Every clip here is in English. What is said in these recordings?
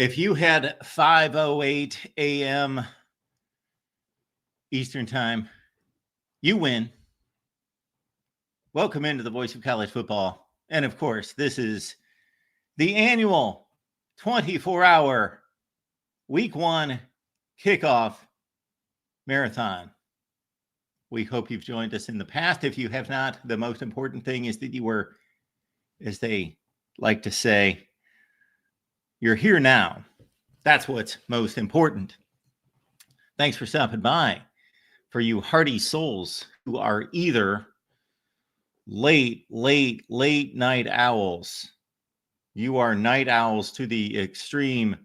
If you had 5:08 a.m. Eastern Time, you win. Welcome into the Voice of College Football. And of course, this is the annual 24-hour Week 1 Kickoff Marathon. We hope you've joined us in the past. If you have not, the most important thing is that you were, as they like to say, you're here now. That's what's most important. Thanks for stopping by. For you hardy souls who are either late night owls, you are night owls to the extreme,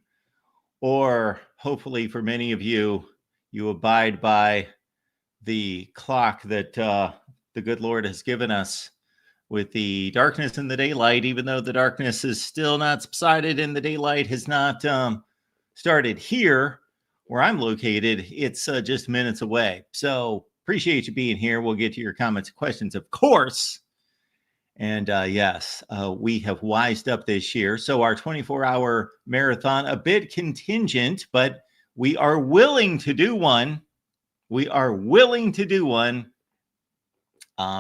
or hopefully for many of you, you abide by the clock that the good Lord has given us with the darkness and the daylight, even though the darkness is still not subsided and the daylight has not started here where I'm located. It's just minutes away. So appreciate you being here. We'll get to your comments and questions, of course. And yes, we have wised up this year. So our 24-hour marathon, a bit contingent, but we are willing to do one. We are willing to do one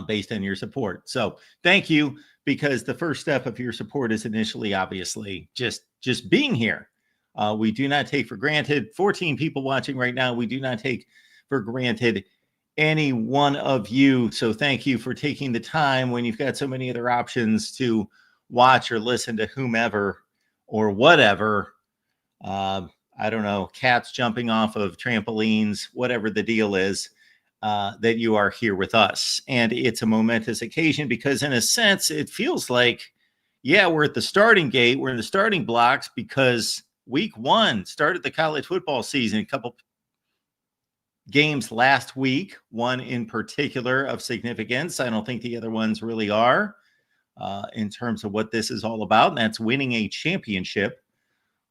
based on your support. So thank you, because the first step of your support is initially, obviously, just being here. We do not take for granted 14 people watching right now. We do not take for granted any one of you. So thank you for taking the time when you've got so many other options to watch or listen to whomever or whatever. I don't know, cats jumping off of trampolines, whatever the deal is, that you are here with us. And it's a momentous occasion because in a sense, it feels like, yeah, we're at the starting gate. We're in the starting blocks because Week 1 started the college football season. A couple games last week, one in particular of significance. I don't think the other ones really are in terms of what this is all about, and that's winning a championship.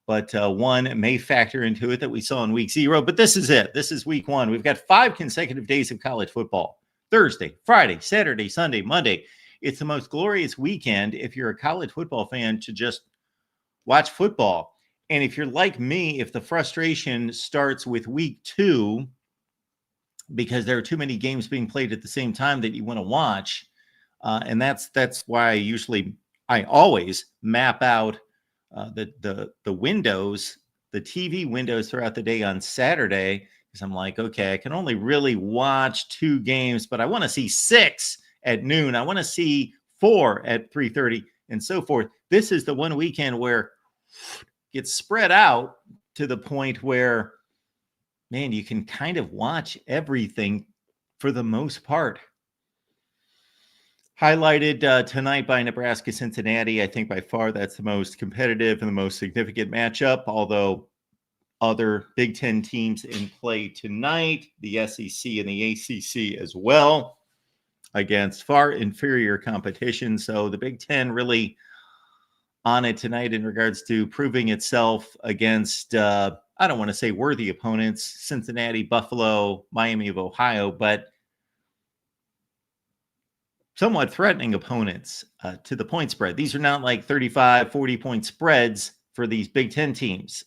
But one may factor into it that we saw in Week 0. But this is it. This is Week 1. We've got 5 consecutive days of college football. Thursday, Friday, Saturday, Sunday, Monday. It's the most glorious weekend if you're a college football fan to just watch football. And if you're like me, if the frustration starts with Week 2, because there are too many games being played at the same time that you want to watch, and that's why I always map out the windows, the TV windows throughout the day on Saturday, because I'm like, okay, I can only really watch 2 games, but I want to see 6 at noon. I want to see 4 at 3:30 and so forth. This is the one weekend where it gets spread out to the point where, man, you can kind of watch everything for the most part. Highlighted tonight by Nebraska-Cincinnati. I think by far that's the most competitive and the most significant matchup, although other Big Ten teams in play tonight, the SEC and the ACC as well, against far inferior competition. So the Big Ten really on it tonight in regards to proving itself against, I don't want to say worthy opponents, Cincinnati, Buffalo, Miami of Ohio, but somewhat threatening opponents to the point spread. These are not like 35, 40-point spreads for these Big Ten teams.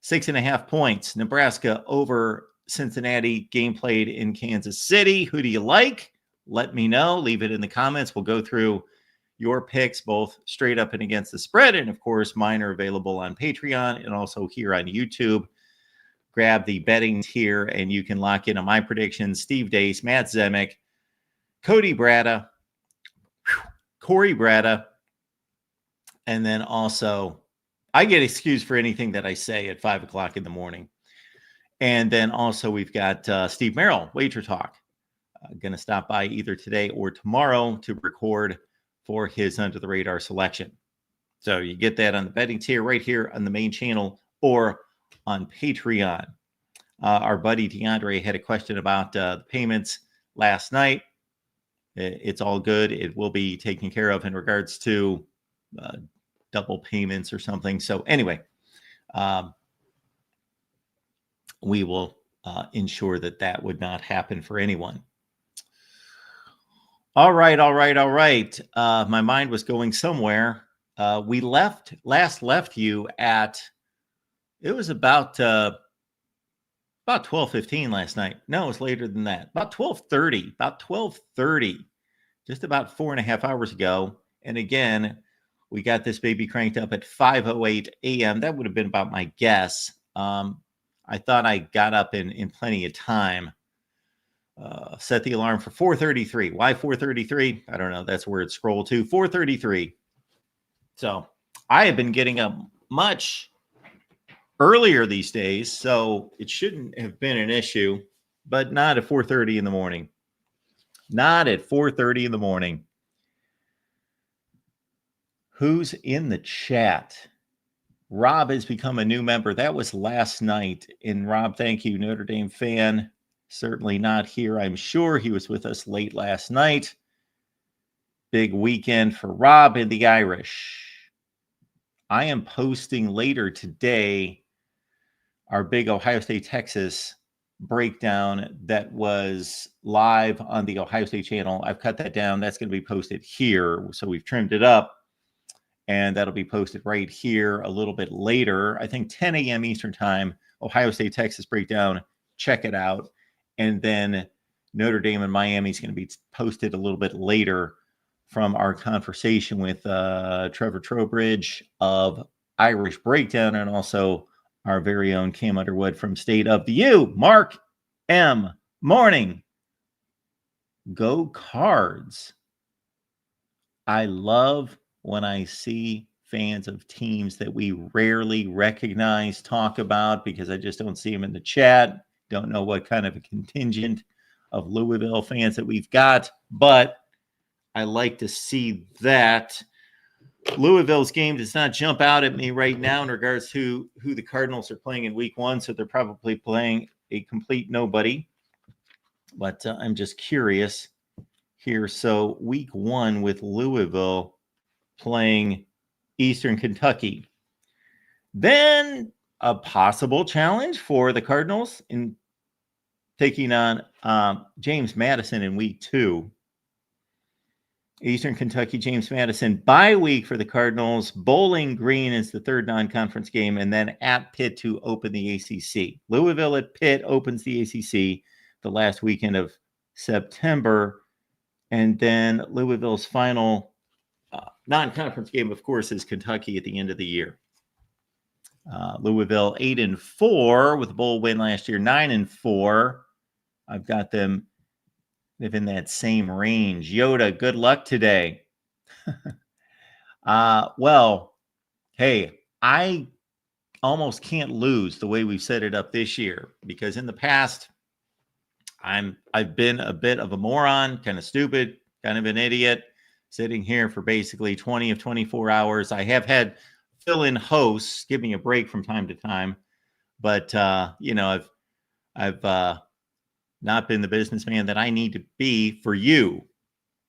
6.5 points. Nebraska over Cincinnati. Game played in Kansas City. Who do you like? Let me know. Leave it in the comments. We'll go through your picks, both straight up and against the spread. And, of course, mine are available on Patreon and also here on YouTube. Grab the betting tier, and you can lock in on my predictions. Steve Dace, Matt Zemek, Cody Bratta, Corey Bratta, and then also I get excused for anything that I say at 5 o'clock in the morning. And then also we've got Steve Merrill, Wager Talk, going to stop by either today or tomorrow to record for his Under the Radar selection. So you get that on the betting tier right here on the main channel or on Patreon. Our buddy DeAndre had a question about the payments last night. It's all good. It will be taken care of in regards to double payments or something. So anyway, we will ensure that that would not happen for anyone. All right. My mind was going somewhere. We left you at It was about 12:15 last night. No, it was later than that. About 12:30. About 12:30. Just about 4.5 hours ago. And again, we got this baby cranked up at 5:08 a.m. That would have been about my guess. I thought I got up in plenty of time. Set the alarm for 4:33. Why 4:33? I don't know. That's where it scrolled to. 4:33. So I have been getting up much earlier these days, so it shouldn't have been an issue, but not at 4:30 in the morning. Not at 4:30 in the morning. Who's in the chat? Rob has become a new member. That was last night. And Rob, thank you, Notre Dame fan. Certainly not here. I'm sure he was with us late last night. Big weekend for Rob and the Irish. I am posting later today our big Ohio State, Texas breakdown that was live on the Ohio State channel. I've cut that down. That's going to be posted here. So we've trimmed it up. And that'll be posted right here a little bit later. I think 10 a.m. Eastern time, Ohio State, Texas breakdown. Check it out. And then Notre Dame and Miami is going to be posted a little bit later from our conversation with Trevor Trowbridge of Irish Breakdown, and also our very own Cam Underwood from State of the U. Mark M. Morning. Go Cards. I love when I see fans of teams that we rarely recognize talk about, because I just don't see them in the chat. Don't know what kind of a contingent of Louisville fans that we've got, but I like to see that. Louisville's game does not jump out at me right now in regards to who the Cardinals are playing in week one, so they're probably playing a complete nobody. But I'm just curious here. So week one with Louisville playing Eastern Kentucky. Then a possible challenge for the Cardinals in taking on James Madison in week two. Eastern Kentucky, James Madison. Bye week for the Cardinals. Bowling Green is the third non-conference game, and then at Pitt to open the ACC. Louisville at Pitt opens the ACC the last weekend of September. And then Louisville's final non-conference game, of course, is Kentucky at the end of the year. Louisville 8-4 with a bowl win last year, 9-4. I've got them live in that same range. Yoda, good luck today. Well, hey, I almost can't lose the way we've set it up this year, because in the past, I've been a bit of a moron, kind of stupid, kind of an idiot, sitting here for basically 20 of 24 hours. I have had fill-in hosts give me a break from time to time, but I've not been the businessman that I need to be for you.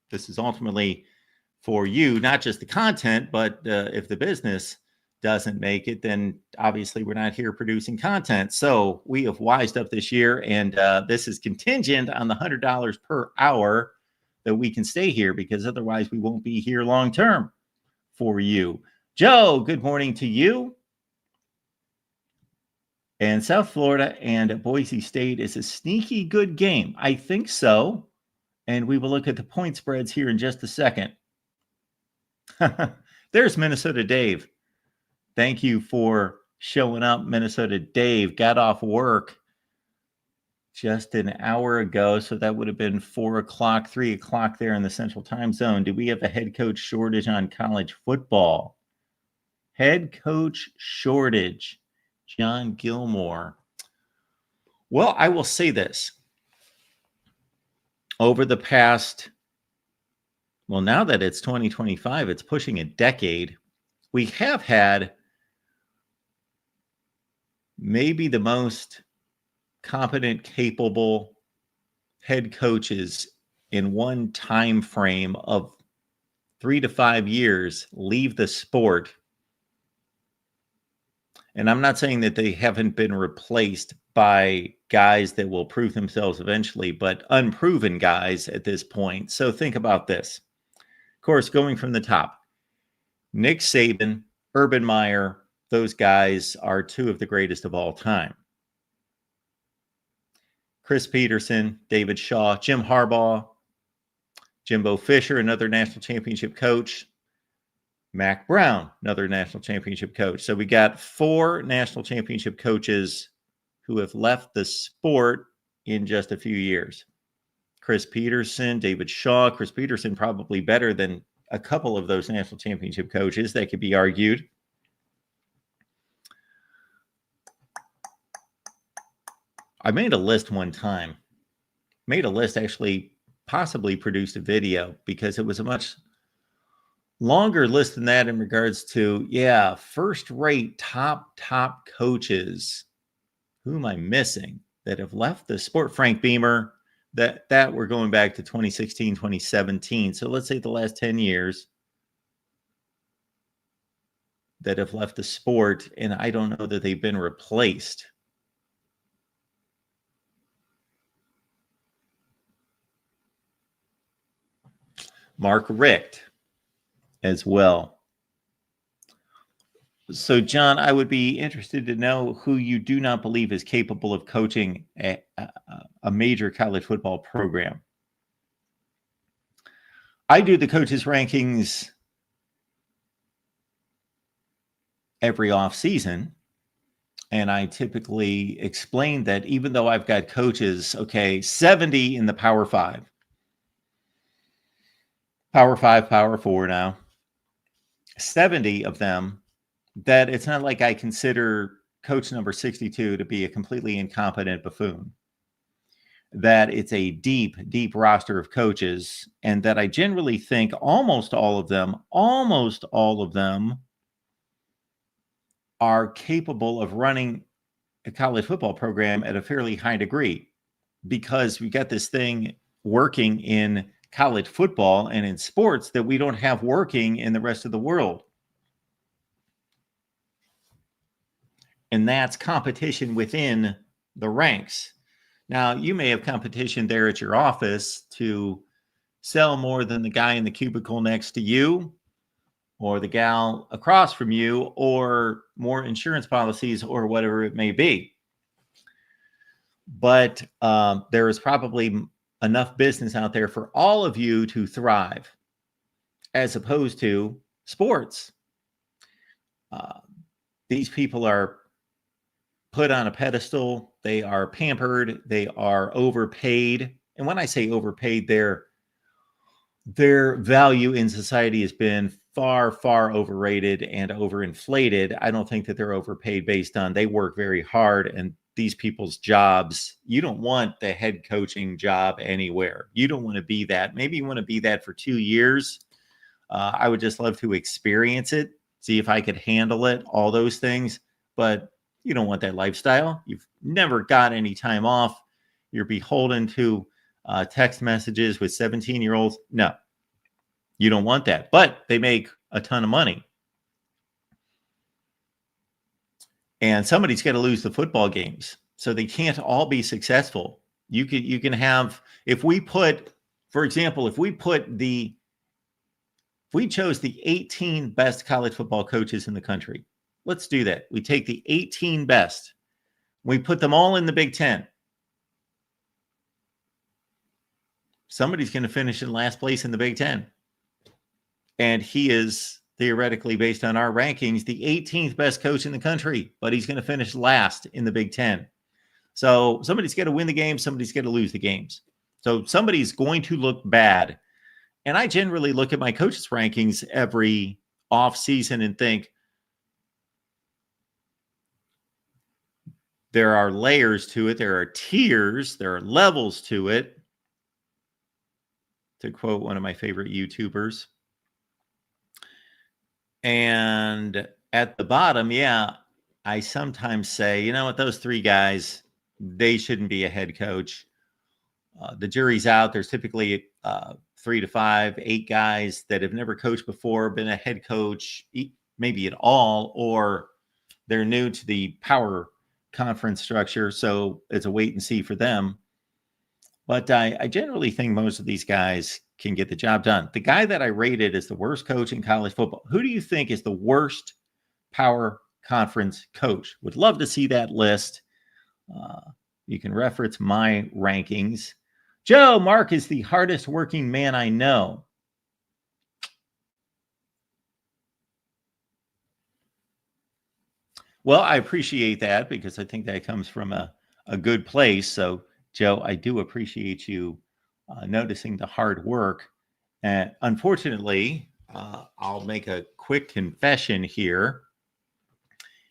This is ultimately for you, not just the content, but if the business doesn't make it, then obviously we're not here producing content. So we have wised up this year, and this is contingent on the $100 per hour that we can stay here, because otherwise we won't be here long term for you. Joe, good morning to you. And South Florida and Boise State is a sneaky good game. I think so. And we will look at the point spreads here in just a second. There's Minnesota Dave. Thank you for showing up, Minnesota Dave. Got off work just an hour ago, so that would have been 4 o'clock, 3 o'clock there in the Central Time Zone. Do we have a head coach shortage on college football? Head coach shortage. John Gilmore. Well, I will say this. Over the past, well, now that it's 2025, it's pushing a decade, we have had maybe the most competent, capable head coaches in one time frame of 3 to 5 years leave the sport. And I'm not saying that they haven't been replaced by guys that will prove themselves eventually, but unproven guys at this point. So think about this. Of course, going from the top, Nick Saban, Urban Meyer, those guys are two of the greatest of all time. Chris Peterson, David Shaw, Jim Harbaugh, Jimbo Fisher, another national championship coach, Mac Brown, another national championship coach. So we got 4 national championship coaches who have left the sport in just a few years. Chris Peterson, David Shaw. Chris Peterson probably better than a couple of those national championship coaches. That could be argued. I made a list one time. Actually possibly produced a video because it was a much longer list than that in regards to, first-rate top coaches. Who am I missing that have left the sport? Frank Beamer, that we're going back to 2016, 2017. So let's say the last 10 years that have left the sport, and I don't know that they've been replaced. Mark Richt as well. So, John, I would be interested to know who you do not believe is capable of coaching a major college football program. I do the coaches' rankings every offseason, and I typically explain that even though I've got coaches, 70 in the Power 5, Power 5, Power 4 now, 70 of them, that it's not like I consider coach number 62 to be a completely incompetent buffoon. That it's a deep roster of coaches, and that I generally think almost all of them are capable of running a college football program at a fairly high degree, because we got this thing working in college football and in sports that we don't have working in the rest of the world. And that's competition within the ranks. Now, you may have competition there at your office to sell more than the guy in the cubicle next to you, or the gal across from you, or more insurance policies, or whatever it may be. But there is probably enough business out there for all of you to thrive, as opposed to sports. These people are put on a pedestal. They are pampered. They are overpaid. And when I say overpaid, their value in society has been far overrated and overinflated. I don't think that they're overpaid based on they work very hard, and these people's jobs, you don't want the head coaching job anywhere. You don't want to be that. Maybe you want to be that for 2 years. I would just love to experience it, see if I could handle it, all those things. But you don't want that lifestyle. You've never got any time off. You're beholden to text messages with 17-year-olds. No, you don't want that. But they make a ton of money. And somebody's got to lose the football games. So they can't all be successful. You can have, if we chose the 18 best college football coaches in the country. Let's do that. We take the 18 best. We put them all in the Big Ten. Somebody's going to finish in last place in the Big Ten. And he is theoretically, based on our rankings, the 18th best coach in the country, but he's going to finish last in the Big Ten. So somebody's got to win the game. Somebody's got to lose the games. So somebody's going to look bad. And I generally look at my coaches' rankings every offseason and think, there are layers to it. There are tiers. There are levels to it. To quote one of my favorite YouTubers. And at the bottom, I sometimes say, you know what, those 3 guys, they shouldn't be a head coach. The jury's out. There's typically 3 to 5, 8 guys that have never coached before, been a head coach, maybe at all, or they're new to the power conference structure. So it's a wait and see for them. But I generally think most of these guys can get the job done. The guy that I rated as the worst coach in college football, who do you think is the worst power conference coach. Would love to see that list. You can reference my rankings. Joe, Mark is the hardest working man I know. Well, I appreciate that because I think that comes from a good place. So, Joe, I do appreciate you noticing the hard work. And unfortunately, I'll make a quick confession here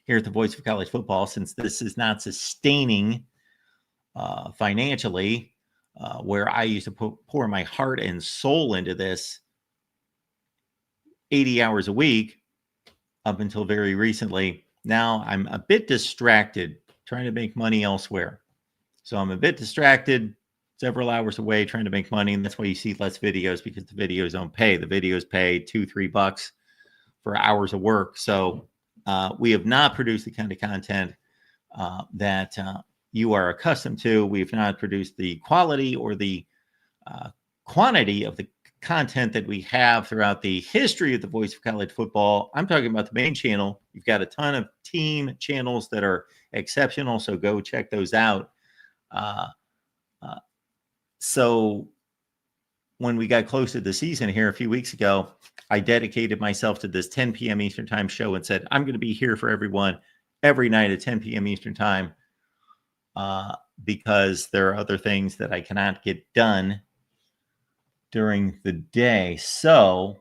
at the Voice of College Football, since this is not sustaining financially, where I used to pour my heart and soul into this 80 hours a week up until very recently. Now I'm a bit distracted trying to make money elsewhere. So I'm a bit distracted, several hours away trying to make money. And that's why you see less videos, because the videos don't pay. The videos pay $2-3 for hours of work. So we have not produced the kind of content that you are accustomed to. We've not produced the quality or the quantity of the content that we have throughout the history of the Voice of College Football. I'm talking about the main channel. You've got a ton of team channels that are exceptional, so go check those out. So when we got close to the season here a few weeks ago, I dedicated myself to this 10 p.m. Eastern Time show and said, I'm going to be here for everyone every night at 10 p.m. Eastern Time because there are other things that I cannot get done during the day. So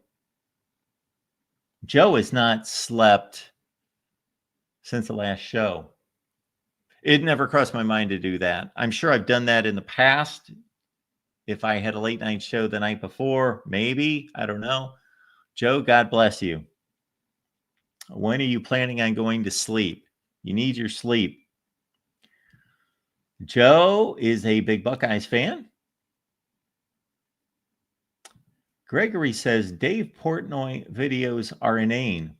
Joe has not slept since the last show. It never crossed my mind to do that. I'm sure I've done that in the past. If I had a late night show the night before, maybe, I don't know. Joe, God bless you. When are you planning on going to sleep? You need your sleep. Joe is a big Buckeyes fan. Gregory says Dave Portnoy videos are inane.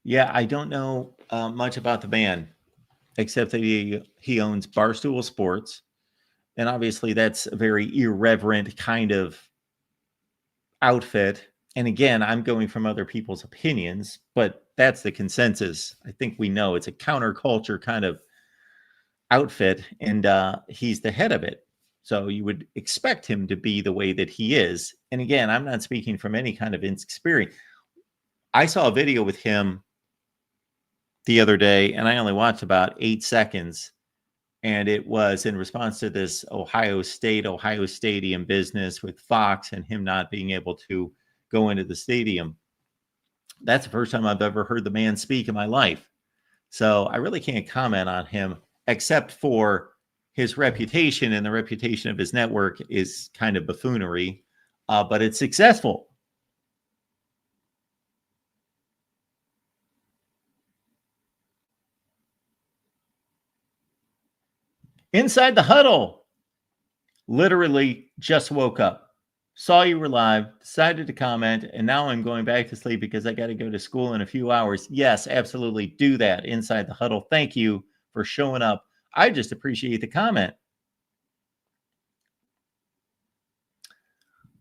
Yeah, I don't know much about the man, except that he owns Barstool Sports. And obviously that's a very irreverent kind of outfit. And again, I'm going from other people's opinions, but that's the consensus. I think we know it's a counterculture kind of outfit, and he's the head of it. So you would expect him to be the way that he is. And again, I'm not speaking from any kind of experience. I saw a video with him the other day, and I only watched about 8 seconds. And it was in response to this Ohio Stadium business with Fox and him not being able to go into the stadium. That's the first time I've ever heard the man speak in my life. So I really can't comment on him, except for his reputation, and the reputation of his network is kind of buffoonery, but it's successful. Inside the Huddle. Literally just woke up, saw you were live, decided to comment, and now I'm going back to sleep because I got to go to school in a few hours. Yes, absolutely do that. Inside the Huddle. Thank you for showing up. I just appreciate the comment.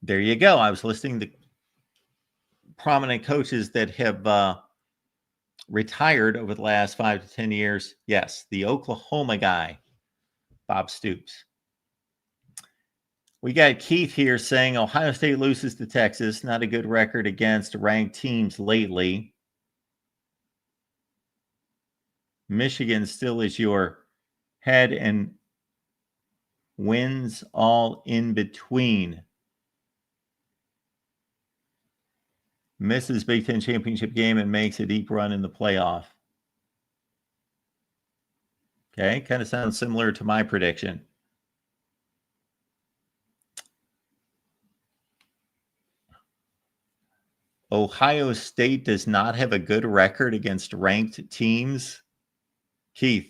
There you go. I was listening to prominent coaches that have retired over the last 5 to 10 years. Yes, the Oklahoma guy, Bob Stoops. We got Keith here saying Ohio State loses to Texas. Not a good record against ranked teams lately. Michigan still is your head and wins all in between. Misses Big Ten championship game and makes a deep run in the playoff. Okay, kind of sounds similar to my prediction. Ohio State does not have a good record against ranked teams. Keith,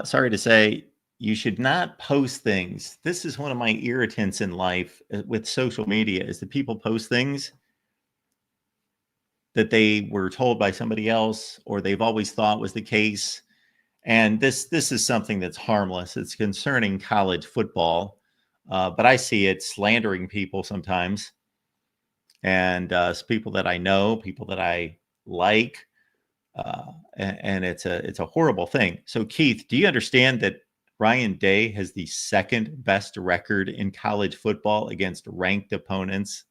sorry to say, you should not post things. This is one of my irritants in life with social media, is that people post things that they were told by somebody else or they've always thought was the case. And this is something that's harmless. It's concerning college football, but I see it slandering people sometimes. and it's people that I know, people that I like, and it's a horrible thing. So, Keith, do you understand that Ryan Day has the second best record in college football against ranked opponents?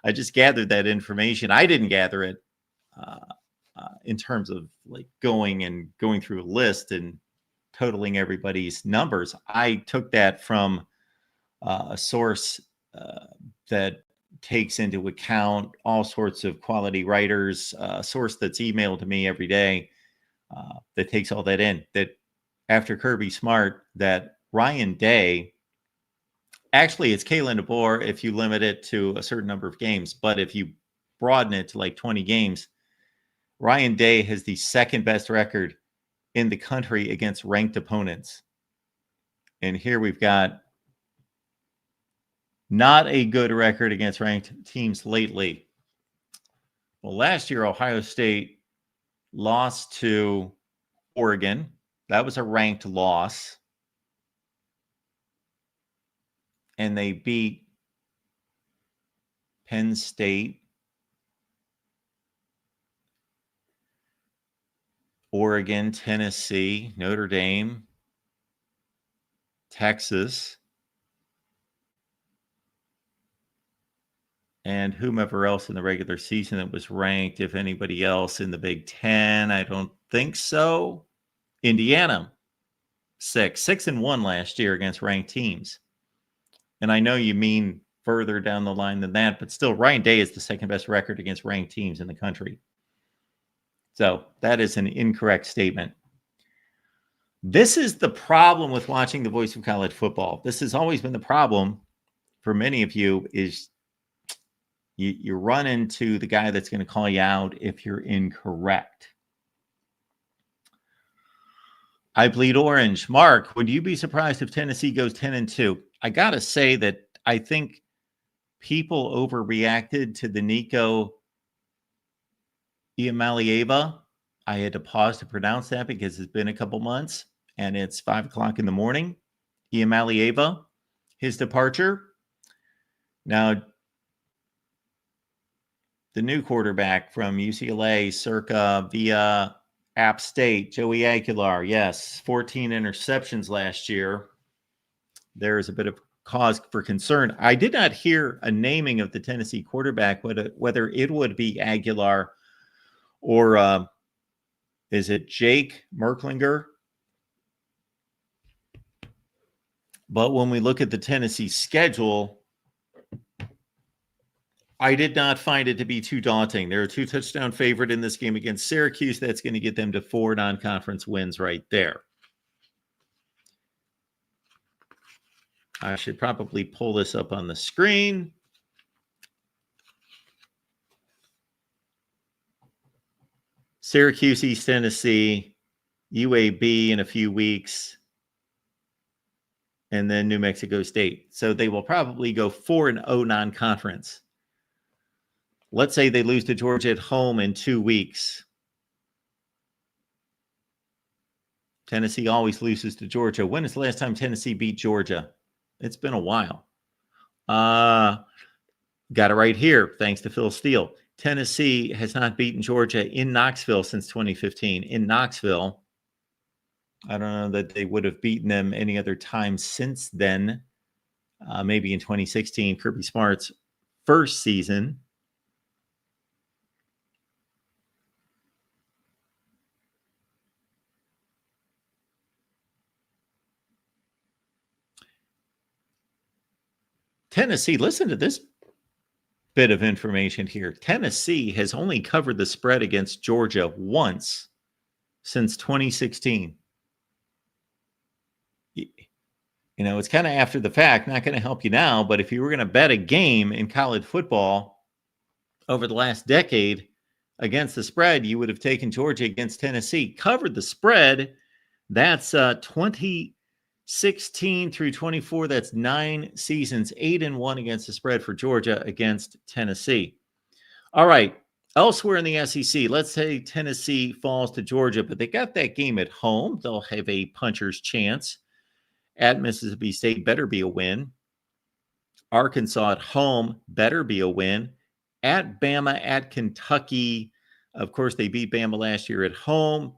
I just gathered that information. I didn't gather it in terms of like going through a list and totaling everybody's numbers. I took that from a source that takes into account all sorts of quality writers, a source that's emailed to me every day that takes all that in. That after Kirby Smart, that Ryan Day, actually it's Kalen DeBoer if you limit it to a certain number of games, but if you broaden it to like 20 games, Ryan Day has the second best record in the country against ranked opponents. And here we've got not a good record against ranked teams lately. Well, last year, Ohio State lost to Oregon. That was a ranked loss. And they beat Penn State, Oregon, Tennessee, Notre Dame, Texas, and whomever else in the regular season that was ranked. If anybody else in the Big Ten, I don't think so. Indiana, 6-1 last year against ranked teams. And I know you mean further down the line than that, but still, Ryan Day is the second best record against ranked teams in the country. So that is an incorrect statement. This is the problem with watching the voice of college football. This has always been the problem for many of you, is you run into the guy that's going to call you out if you're incorrect. I bleed orange. Mark, would you be surprised if Tennessee goes 10-2? I got to say that I think people overreacted to the Nico Iamaleava. I had to pause to pronounce that because it's been a couple months and it's 5 o'clock in the morning. Iamaleava, his departure. Now, the new quarterback from UCLA, circa via App State, Joey Aguilar, yes, 14 interceptions last year. There's a bit of cause for concern. I did not hear a naming of the Tennessee quarterback, whether it would be Aguilar or is it Jake Merklinger? But when we look at the Tennessee schedule, I did not find it to be too daunting. They're a 2-touchdown favorite in this game against Syracuse. That's going to get them to 4 non-conference wins right there. I should probably pull this up on the screen. Syracuse, East Tennessee, UAB in a few weeks, and then New Mexico State. So they will probably go 4-0 non-conference. Let's say they lose to Georgia at home in 2 weeks. Tennessee always loses to Georgia. When is the last time Tennessee beat Georgia? It's been a while. Got it right here, thanks to Phil Steele. Tennessee has not beaten Georgia in Knoxville since 2015. In Knoxville, I don't know that they would have beaten them any other time since then. Maybe in 2016, Kirby Smart's first season. Tennessee, listen to this bit of information here. Tennessee has only covered the spread against Georgia once since 2016. You know, it's kind of after the fact, not going to help you now, but if you were going to bet a game in college football over the last decade against the spread, you would have taken Georgia against Tennessee. Covered the spread. That's 2016 through 24. That's 9 seasons, 8-1 against the spread for Georgia against Tennessee. All right. Elsewhere in the SEC, let's say Tennessee falls to Georgia, but they got that game at home. They'll have a puncher's chance. At Mississippi State, better be a win. Arkansas at home better be a win. At Bama, at Kentucky. Of course, they beat Bama last year at home.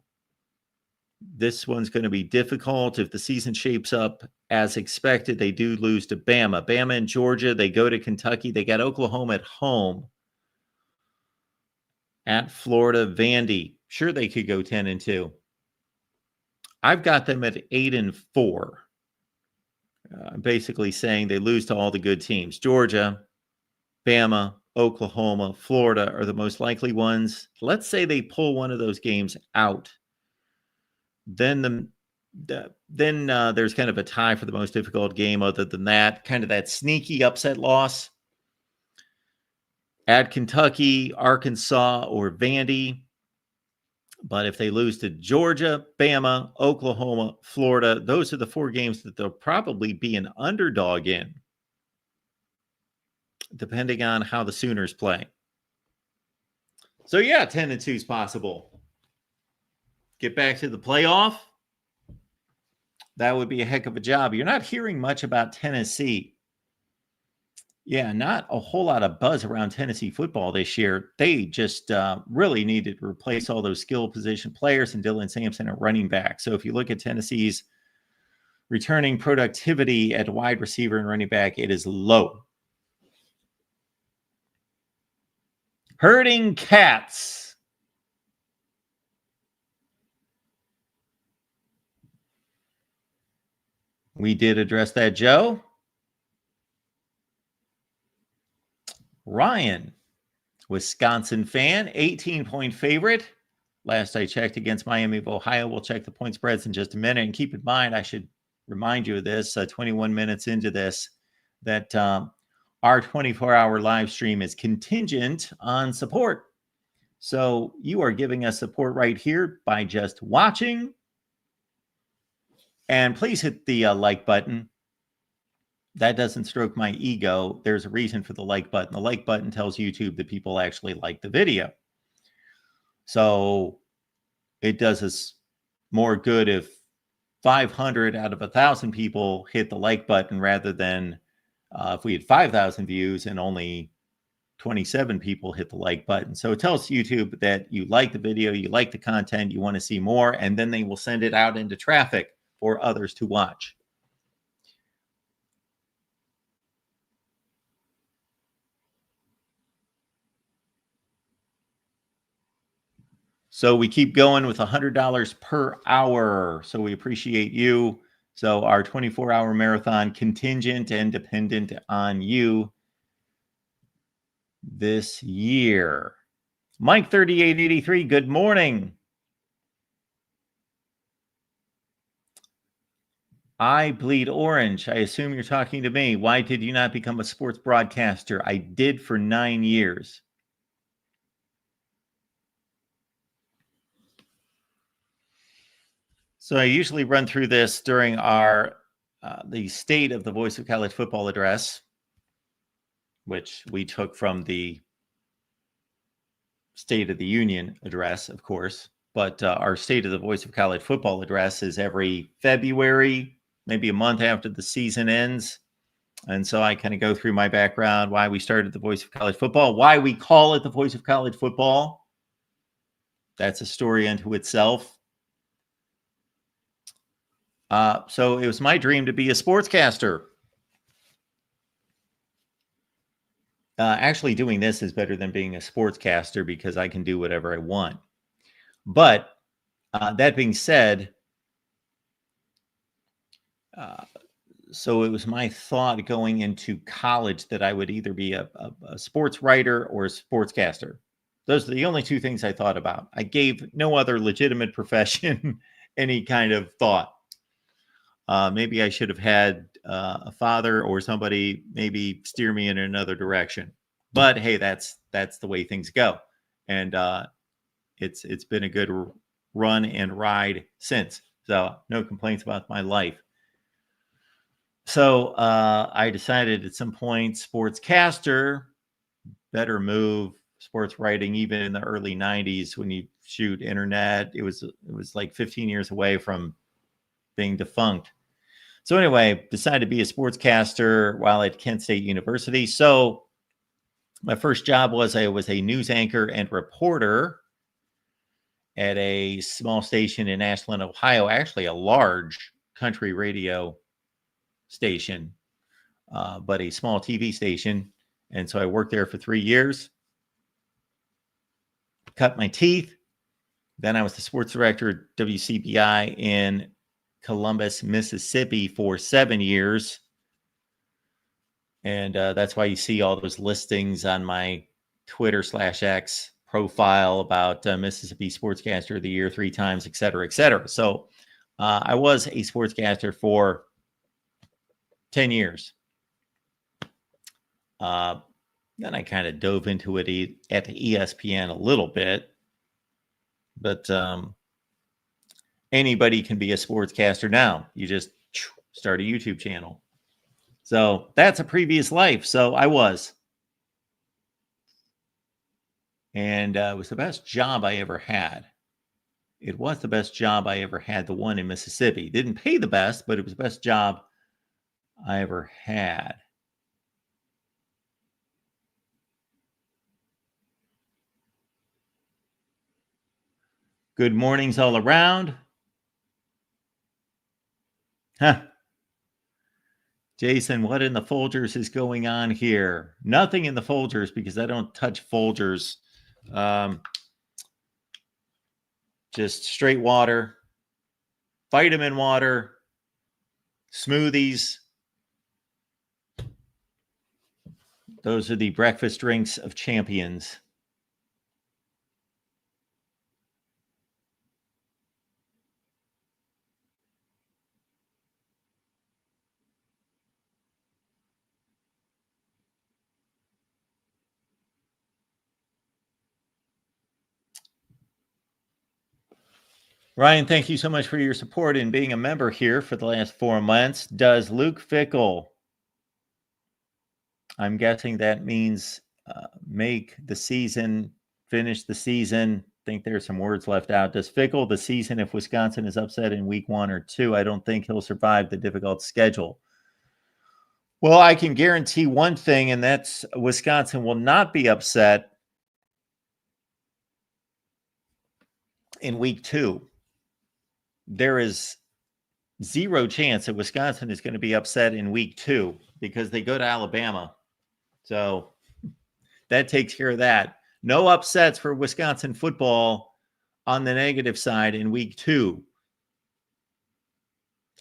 This one's going to be difficult. If the season shapes up as expected, they do lose to Bama. Bama and Georgia, they go to Kentucky. They got Oklahoma at home. At Florida, Vandy. Sure, they could go 10-2. I've got them at 8-4. Basically saying they lose to all the good teams. Georgia, Bama, Oklahoma, Florida are the most likely ones. Let's say they pull one of those games out. Then there's kind of a tie for the most difficult game. Other than that, kind of that sneaky upset loss at Kentucky, Arkansas, or Vandy. But if they lose to Georgia, Bama, Oklahoma, Florida, those are the 4 games that they'll probably be an underdog in, depending on how the Sooners play. So yeah, 10-2 is possible. Get back to the playoff. That would be a heck of a job. You're not hearing much about Tennessee. Yeah, not a whole lot of buzz around Tennessee football this year. They just really needed to replace all those skill position players and Dylan Sampson at running back. So if you look at Tennessee's returning productivity at wide receiver and running back, it is low. Herding cats. We did address that, Joe. Ryan, Wisconsin fan, 18-point favorite. Last I checked against Miami of Ohio. We'll check the point spreads in just a minute. And keep in mind, I should remind you of this 21 minutes into this, that our 24-hour live stream is contingent on support. So you are giving us support right here by just watching. And please hit the like button. That doesn't stroke my ego. There's a reason for the like button. The like button tells YouTube that people actually like the video. So it does us more good if 500 out of 1,000 people hit the like button rather than if we had 5,000 views and only 27 people hit the like button. So it tells YouTube that you like the video, you like the content, you want to see more, and then they will send it out into traffic for others to watch. So we keep going with $100 per hour. So we appreciate you. So our 24-hour marathon contingent and dependent on you this year. Mike 3883, good morning. I bleed orange. I assume you're talking to me. Why did you not become a sports broadcaster? I did for 9 years. So I usually run through this during our the State of the Voice of College Football address, which we took from the State of the Union address, of course. But our State of the Voice of College Football address is every February, maybe a month after the season ends. And so I kind of go through my background, why we started the Voice of College Football, why we call it the Voice of College Football. That's a story unto itself. So it was my dream to be a sportscaster. Actually, doing this is better than being a sportscaster because I can do whatever I want. But that being said, so it was my thought going into college that I would either be a sports writer or a sportscaster. Those are the only 2 things I thought about. I gave no other legitimate profession any kind of thought. Maybe I should have had a father or somebody maybe steer me in another direction. But hey, that's the way things go. And it's been a good run and ride since. So no complaints about my life. So I decided at some point, sportscaster, better move. Sports writing, even in the early 90s when you shoot internet, it was like 15 years away from being defunct. So anyway, decided to be a sportscaster while at Kent State University. So my first job was I was a news anchor and reporter at a small station in Ashland, Ohio, actually a large country radio station, but a small TV station. And so I worked there for 3 years, cut my teeth. Then I was the sports director at WCBI in Columbus, Mississippi for 7 years. And that's why you see all those listings on my Twitter/X profile about Mississippi Sportscaster of the Year 3 times, et cetera, et cetera. So I was a sportscaster for 10 years. Then I kind of dove into it at the ESPN a little bit. But anybody can be a sportscaster now. You just start a YouTube channel. So that's a previous life. So I was. And it was the best job I ever had. It was the best job I ever had, the one in Mississippi. Didn't pay the best, but it was the best job I ever had. Good mornings all around. Huh. Jason, what in the Folgers is going on here? Nothing in the Folgers because I don't touch Folgers. Just straight water, vitamin water, smoothies. Those are the breakfast drinks of champions. Ryan, thank you so much for your support in being a member here for the last 4 months. Does Luke Fickell, I'm guessing that means make the season, finish the season. I think there's some words left out. Does Fickell the season if Wisconsin is upset in week 1 or 2? I don't think he'll survive the difficult schedule. Well, I can guarantee one thing, and that's Wisconsin will not be upset in week 2. There is zero chance that Wisconsin is going to be upset in week 2 because they go to Alabama. So that takes care of that. No upsets for Wisconsin football on the negative side in week 2.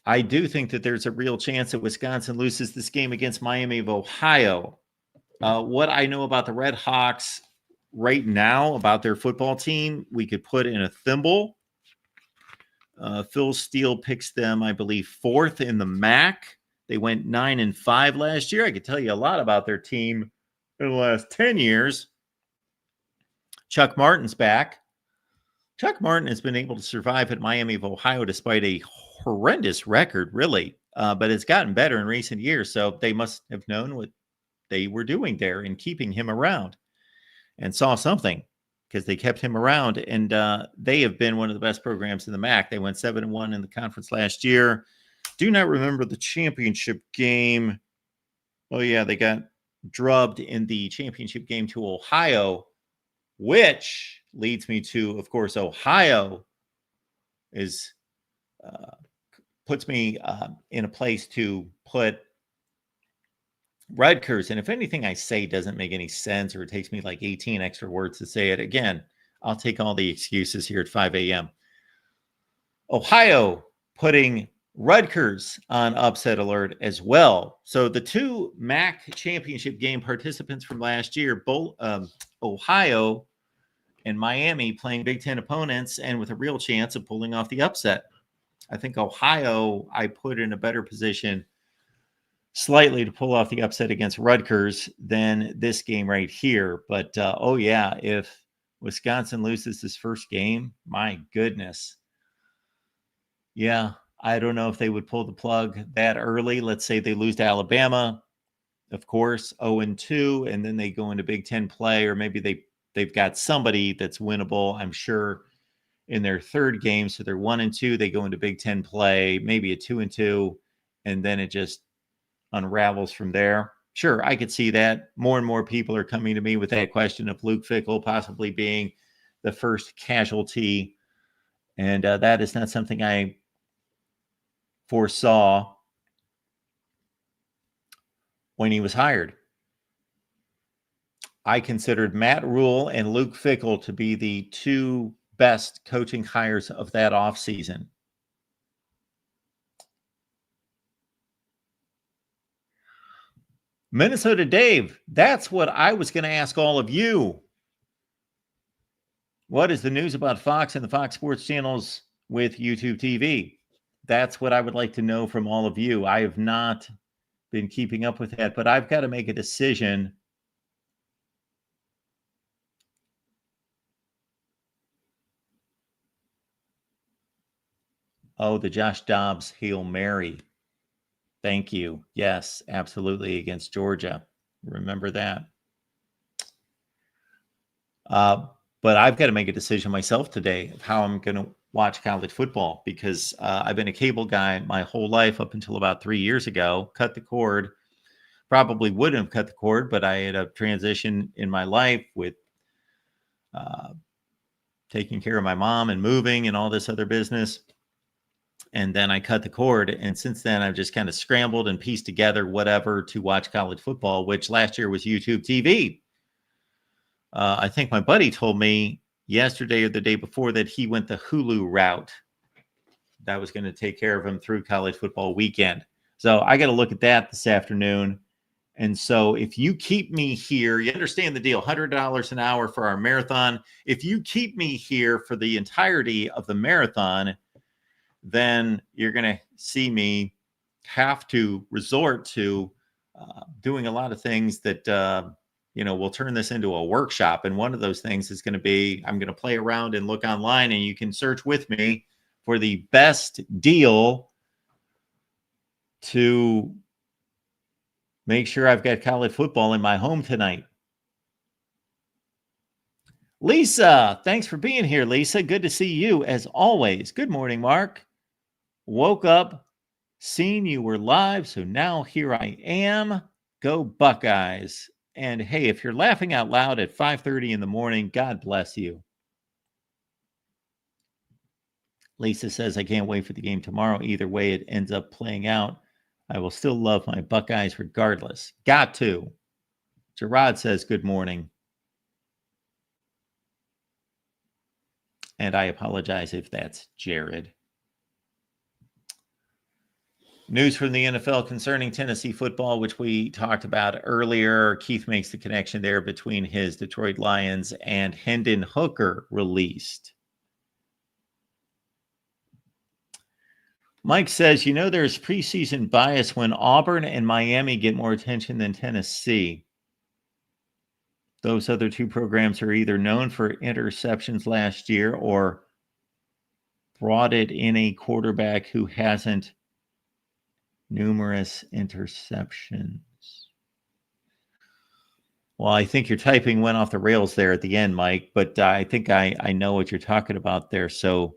I do think that there's a real chance that Wisconsin loses this game against Miami of Ohio. What I know about the Red Hawks right now, about their football team, we could put in a thimble. Phil Steele picks them, I believe, 4th in the MAC. They went 9-5 last year. I could tell you a lot about their team in the last 10 years. Chuck Martin's back. Chuck Martin has been able to survive at Miami of Ohio despite a horrendous record, really. But it's gotten better in recent years. So they must have known what they were doing there in keeping him around and saw something, because they kept him around, and they have been one of the best programs in the MAC. They went 7-1 in the conference last year. Do not remember the championship game. Oh, yeah, they got drubbed in the championship game to Ohio, which leads me to, of course, Ohio is puts me in a place to put Rutgers. And if anything I say doesn't make any sense, or it takes me like 18 extra words to say it again, I'll take all the excuses here at 5 a.m. Ohio putting Rutgers on upset alert as well. So the two MAC championship game participants from last year, both Ohio and Miami, playing Big Ten opponents and with a real chance of pulling off the upset. I think Ohio I put in a better position slightly to pull off the upset against Rutgers than this game right here. But, oh, yeah, if Wisconsin loses this first game, my goodness. Yeah, I don't know if they would pull the plug that early. Let's say they lose to Alabama, of course, 0-2, and then they go into Big Ten play, or maybe they've got somebody that's winnable, I'm sure, in their third game. So they're 1-2. They go into Big Ten play, maybe a 2-2. and then it just unravels from there. Sure, I could see that. More and more people are coming to me with that question of Luke Fickell possibly being the first casualty. And that is not something I foresaw when he was hired. I considered Matt Rule and Luke Fickell to be the two best coaching hires of that offseason. Minnesota Dave, that's what I was going to ask all of you. What is the news about Fox and the Fox Sports channels with YouTube TV? That's what I would like to know from all of you. I have not been keeping up with that, but I've got to make a decision. Oh, the Josh Dobbs Hail Mary. Thank you. Yes, absolutely, against Georgia. Remember that. But I've got to make a decision myself today of how I'm going to watch college football, because I've been a cable guy my whole life up until about 3 years ago. Cut the cord. Probably wouldn't have cut the cord, but I had a transition in my life with taking care of my mom and moving and all this other business. And then I cut the cord. And since then, I've just kind of scrambled and pieced together whatever to watch college football, which last year was YouTube TV. I think my buddy told me yesterday or the day before that he went the Hulu route. That was going to take care of him through college football weekend. So I got to look at that this afternoon. And so if you keep me here, you understand the deal, $100 an hour for our marathon. If you keep me here for the entirety of the marathon, then you're going to see me have to resort to doing a lot of things that, we'll turn this into a workshop. And one of those things is going to be, I'm going to play around and look online, and you can search with me for the best deal to make sure I've got college football in my home tonight. Lisa, thanks for being here, Lisa. Good to see you as always. Good morning, Mark. Woke up, seen you were live, so now here I am. Go Buckeyes. And hey, if you're laughing out loud at 5:30 in the morning, God bless you. Lisa says, I can't wait for the game tomorrow. Either way it ends up playing out, I will still love my Buckeyes regardless. Got to. Gerard says, good morning. And I apologize if that's Jared. News from the NFL concerning Tennessee football, which we talked about earlier. Keith makes the connection there between his Detroit Lions and Hendon Hooker released. Mike says, there's preseason bias when Auburn and Miami get more attention than Tennessee. Those other two programs are either known for interceptions last year or brought it in a quarterback who hasn't numerous interceptions. Well, I think your typing went off the rails there at the end, Mike, but I think I know what you're talking about there. So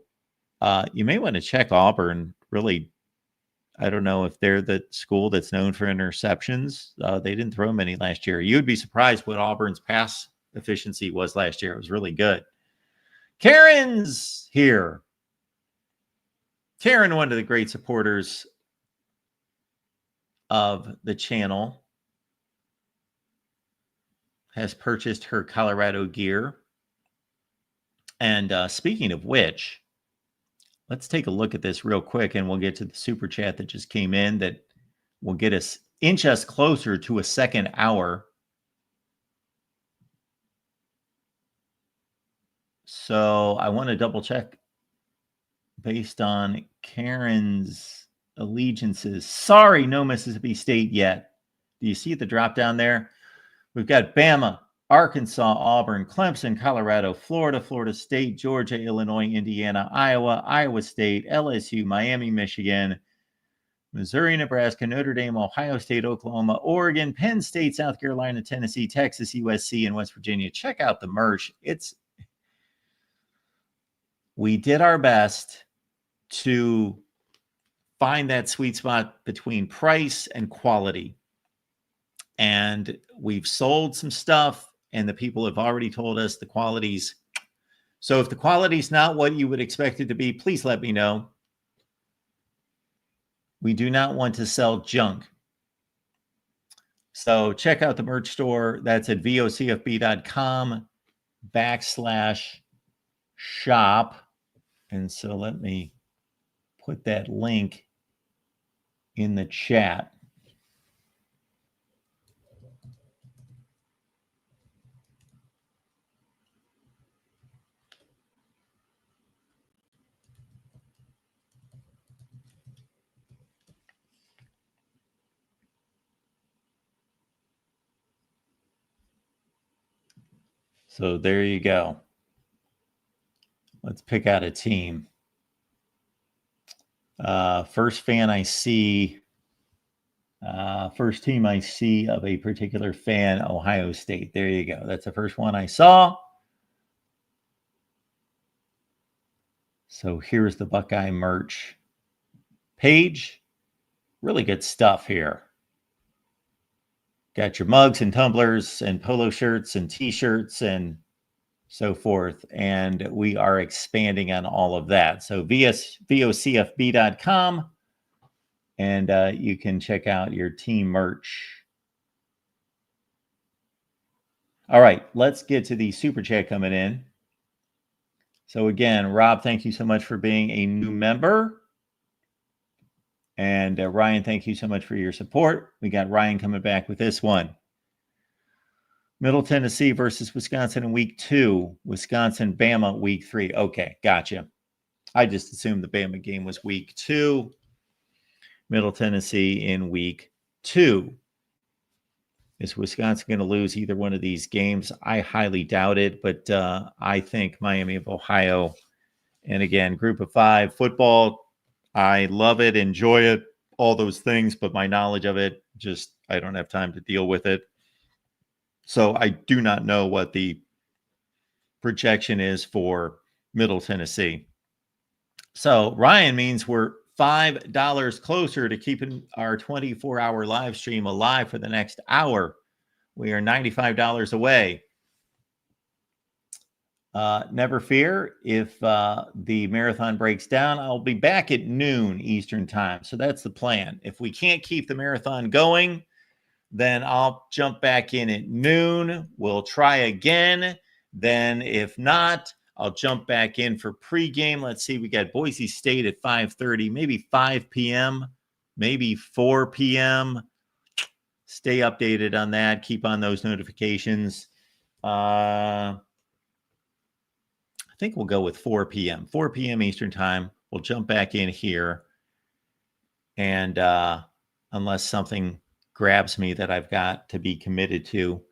you may want to check Auburn. Really, I don't know if they're the school that's known for interceptions. They didn't throw many last year. You'd be surprised what Auburn's pass efficiency was last year. It was really good. Karen's here. Karen, one of the great supporters of the channel, has purchased her Colorado gear. And speaking of which, let's take a look at this real quick, and we'll get to the super chat that just came in that will inch us closer to a second hour. So I want to double check based on Karen's allegiances. Sorry, no Mississippi State yet. Do you see the drop down there? We've got Bama, Arkansas, Auburn, Clemson, Colorado, Florida, Florida State, Georgia, Illinois, Indiana, Iowa, Iowa State, LSU, Miami, Michigan, Missouri, Nebraska, Notre Dame, Ohio State, Oklahoma, Oregon, Penn State, South Carolina, Tennessee, Texas, USC, and West Virginia. Check out the merch. We did our best to find that sweet spot between price and quality. And we've sold some stuff, and the people have already told us the quality's. So if the quality's not what you would expect it to be, please let me know. We do not want to sell junk. So check out the merch store. That's at vocfb.com/shop. And so let me put that link in the chat. So there you go. Let's pick out a team. First team I see of a particular fan, Ohio State. There you go. That's the first one I saw. So here's the Buckeye merch page. Really good stuff here. Got your mugs and tumblers and polo shirts and t-shirts and so forth. And we are expanding on all of that. So vocfb.com, and you can check out your team merch. All right, let's get to the super chat coming in. So again, Rob, thank you so much for being a new member. And Ryan, thank you so much for your support. We got Ryan coming back with this one. Middle Tennessee versus Wisconsin in week 2. Wisconsin, Bama, week 3. Okay, gotcha. I just assumed the Bama game was week 2. Middle Tennessee in week 2. Is Wisconsin going to lose either one of these games? I highly doubt it, but I think Miami of Ohio. And again, group of 5 football. I love it, enjoy it, all those things, but my knowledge of it, just I don't have time to deal with it. So I do not know what the projection is for Middle Tennessee. So Ryan means we're $5 closer to keeping our 24-hour live stream alive for the next hour. We are $95 away. Never fear, if the marathon breaks down, I'll be back at noon Eastern time. So that's the plan. If we can't keep the marathon going, then I'll jump back in at noon. We'll try again. Then if not, I'll jump back in for pregame. Let's see, we got Boise State at 5:30, maybe 5 p.m., maybe 4 p.m. Stay updated on that. Keep on those notifications. I think we'll go with 4 p.m. 4 p.m. Eastern time. We'll jump back in here. And unless something grabs me that I've got to be committed to,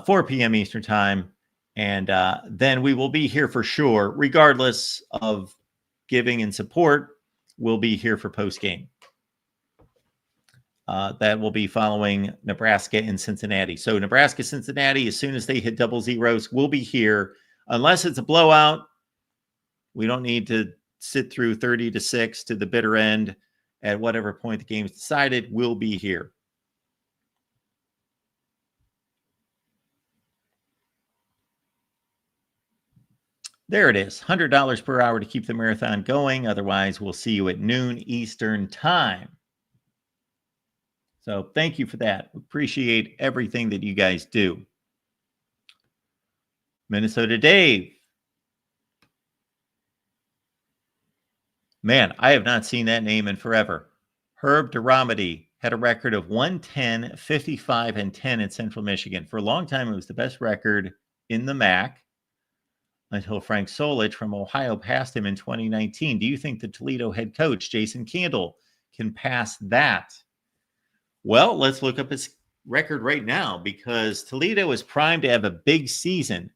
4 p.m. Eastern time. And then we will be here for sure, regardless of giving and support. We'll be here for post-game. That will be following Nebraska and Cincinnati. So Nebraska, Cincinnati, as soon as they hit double zeros, we'll be here. Unless it's a blowout, we don't need to sit through 30-6 to the bitter end. At whatever point the game is decided, we'll be here. There it is, $100 per hour to keep the marathon going. Otherwise, we'll see you at noon Eastern time. So thank you for that. Appreciate everything that you guys do. Minnesota Dave. Man, I have not seen that name in forever. Herb Duramedy had a record of 110, 55, and 10 in Central Michigan. For a long time, it was the best record in the MAC until Frank Solich from Ohio passed him in 2019. Do you think the Toledo head coach, Jason Candle, can pass that? Well, let's look up his record right now, because Toledo is primed to have a big season.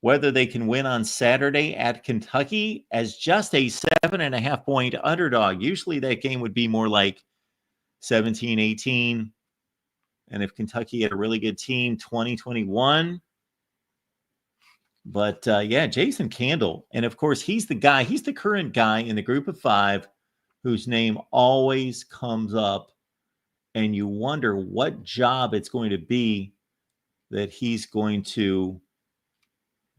Whether they can win on Saturday at Kentucky as just a 7.5-point underdog. Usually that game would be more like 17-18. And if Kentucky had a really good team, 20-21. But yeah, Jason Candle. And of course, he's the guy, he's the current guy in the group of 5 whose name always comes up, and you wonder what job it's going to be that he's going to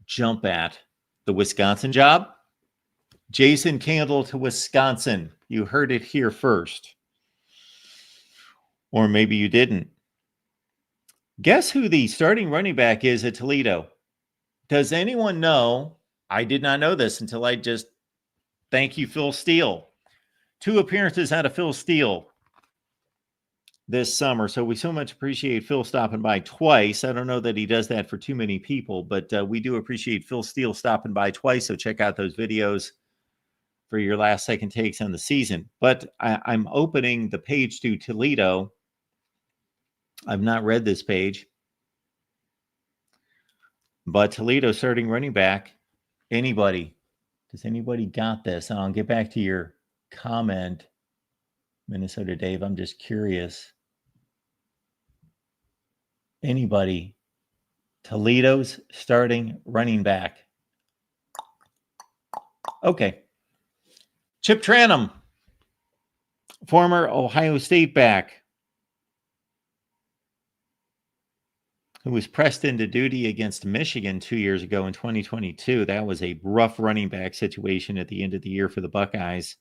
jump at. The Wisconsin job? Jason Candle to Wisconsin. You heard it here first. Or maybe you didn't. Guess who the starting running back is at Toledo? Does anyone know? I did not know this until I just thank you, Phil Steele. 2 appearances out of Phil Steele this summer. So we so much appreciate Phil stopping by twice. I don't know that he does that for too many people, but we do appreciate Phil Steele stopping by twice. So check out those videos for your last second takes on the season. But I'm opening the page to Toledo. I've not read this page. But Toledo starting running back. Anybody? Does anybody got this? And I'll get back to your comment, Minnesota Dave. I'm just curious. Anybody? Toledo's starting running back. Okay. Chip Tranum, former Ohio State back, who was pressed into duty against Michigan 2 years ago in 2022. That was a rough running back situation at the end of the year for the Buckeyes.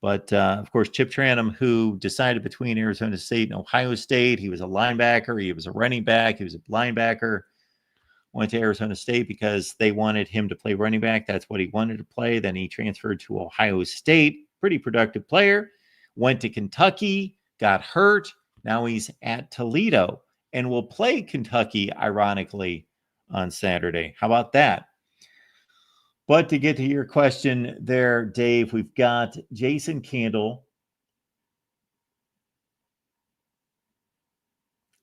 But, of course, Chip Tranum, who decided between Arizona State and Ohio State. He was a linebacker. He was a running back. He was a linebacker. Went to Arizona State because they wanted him to play running back. That's what he wanted to play. Then he transferred to Ohio State. Pretty productive player. Went to Kentucky. Got hurt. Now he's at Toledo and will play Kentucky, ironically, on Saturday. How about that? But to get to your question there, Dave, we've got Jason Candle.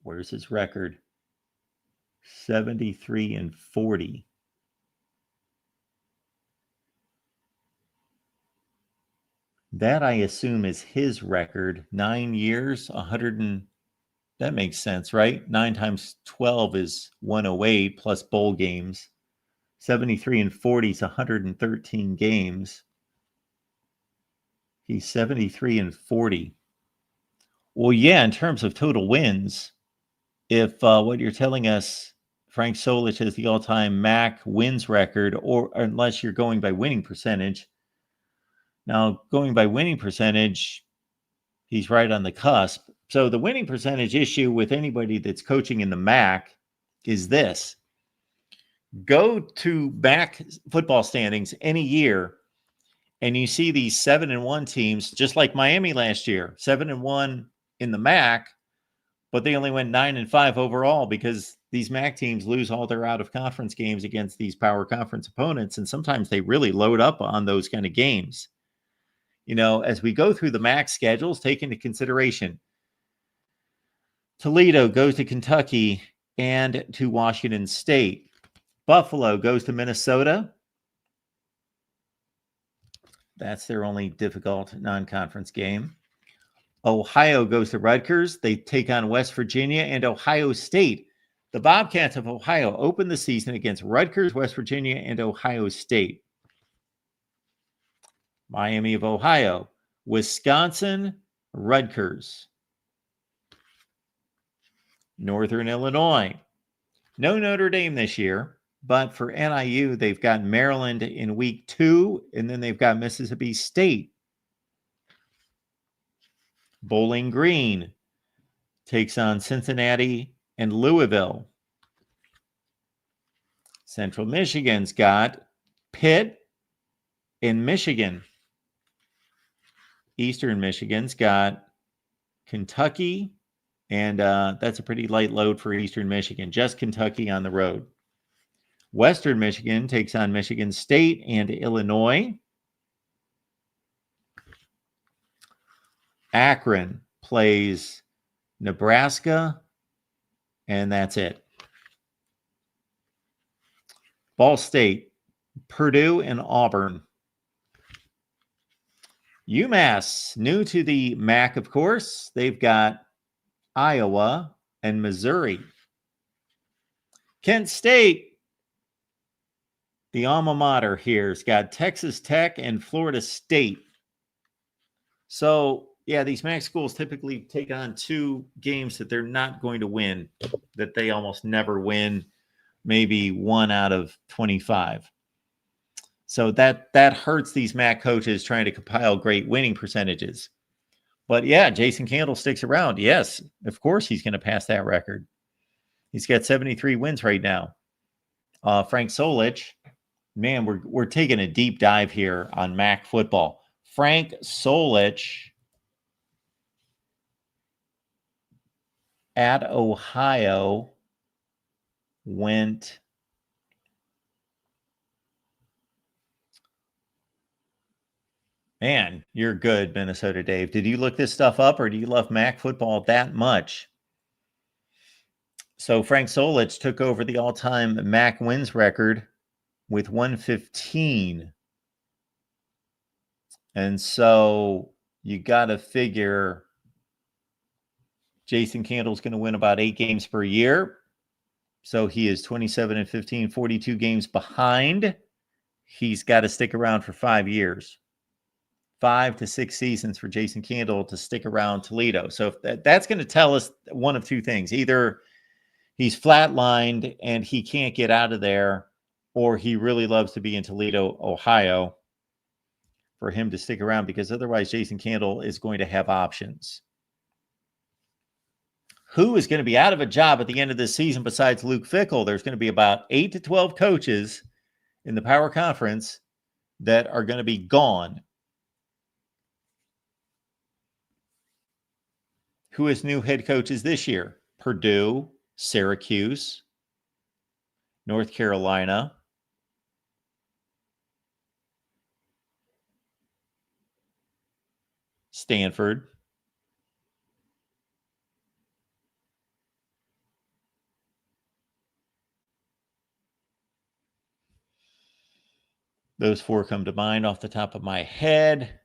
Where's his record? 73-40. That, I assume, is his record. 9 years, 100 and... That makes sense, right? 9 times 12 is 108 plus bowl games. 73-40 is 113 games. He's 73-40. Well, yeah, in terms of total wins, if what you're telling us, Frank Solich is the all-time MAC wins record, or unless you're going by winning percentage. Now, going by winning percentage, he's right on the cusp. So the winning percentage issue with anybody that's coaching in the MAC is this. Go to MAC football standings any year, and you see these 7-1 teams, just like Miami last year, 7-1 in the MAC, but they only went 9-5 overall because these MAC teams lose all their out-of-conference games against these power conference opponents, and sometimes they really load up on those kind of games. You know, as we go through the MAC schedules, take into consideration Toledo goes to Kentucky and to Washington State. Buffalo goes to Minnesota. That's their only difficult non-conference game. Ohio goes to Rutgers. They take on West Virginia and Ohio State. The Bobcats of Ohio open the season against Rutgers, West Virginia, and Ohio State. Miami of Ohio, Wisconsin, Rutgers. Northern Illinois. No Notre Dame this year, but for NIU, they've got Maryland in week 2, and then they've got Mississippi State. Bowling Green takes on Cincinnati and Louisville. Central Michigan's got Pitt and Michigan. Eastern Michigan's got Kentucky, and that's a pretty light load for Eastern Michigan, just Kentucky on the road. Western Michigan takes on Michigan State and Illinois. Akron plays Nebraska, and that's it. Ball State, Purdue, and Auburn. UMass, new to the MAC, of course. They've got Iowa and Missouri. Kent State, the alma mater here, has got Texas Tech and Florida State. So, yeah, these MAC schools typically take on 2 games that they're not going to win, that they almost never win, maybe 1 out of 25. So that hurts these MAC coaches trying to compile great winning percentages. But yeah, Jason Candle sticks around. Yes, of course he's going to pass that record. He's got 73 wins right now. Frank Solich, man, we're taking a deep dive here on MAC football. Frank Solich at Ohio went Man, you're good, Minnesota Dave. Did you look this stuff up or do you love MAC football that much? So Frank Solich took over the all-time MAC wins record with 115. And so you got to figure Jason Candle's going to win about 8 games per year. So he is 27 and 15, 42 games behind. He's got to stick around for 5 years. 5 to 6 seasons for Jason Candle to stick around Toledo. So if that's going to tell us one of 2 things. Either he's flatlined and he can't get out of there, or he really loves to be in Toledo, Ohio, for him to stick around, because otherwise Jason Candle is going to have options. Who is going to be out of a job at the end of this season besides Luke Fickell? There's going to be about 8 to 12 coaches in the Power Conference that are going to be gone. Who is new head coaches this year? Purdue, Syracuse, North Carolina, Stanford, those 4 come to mind off the top of my head.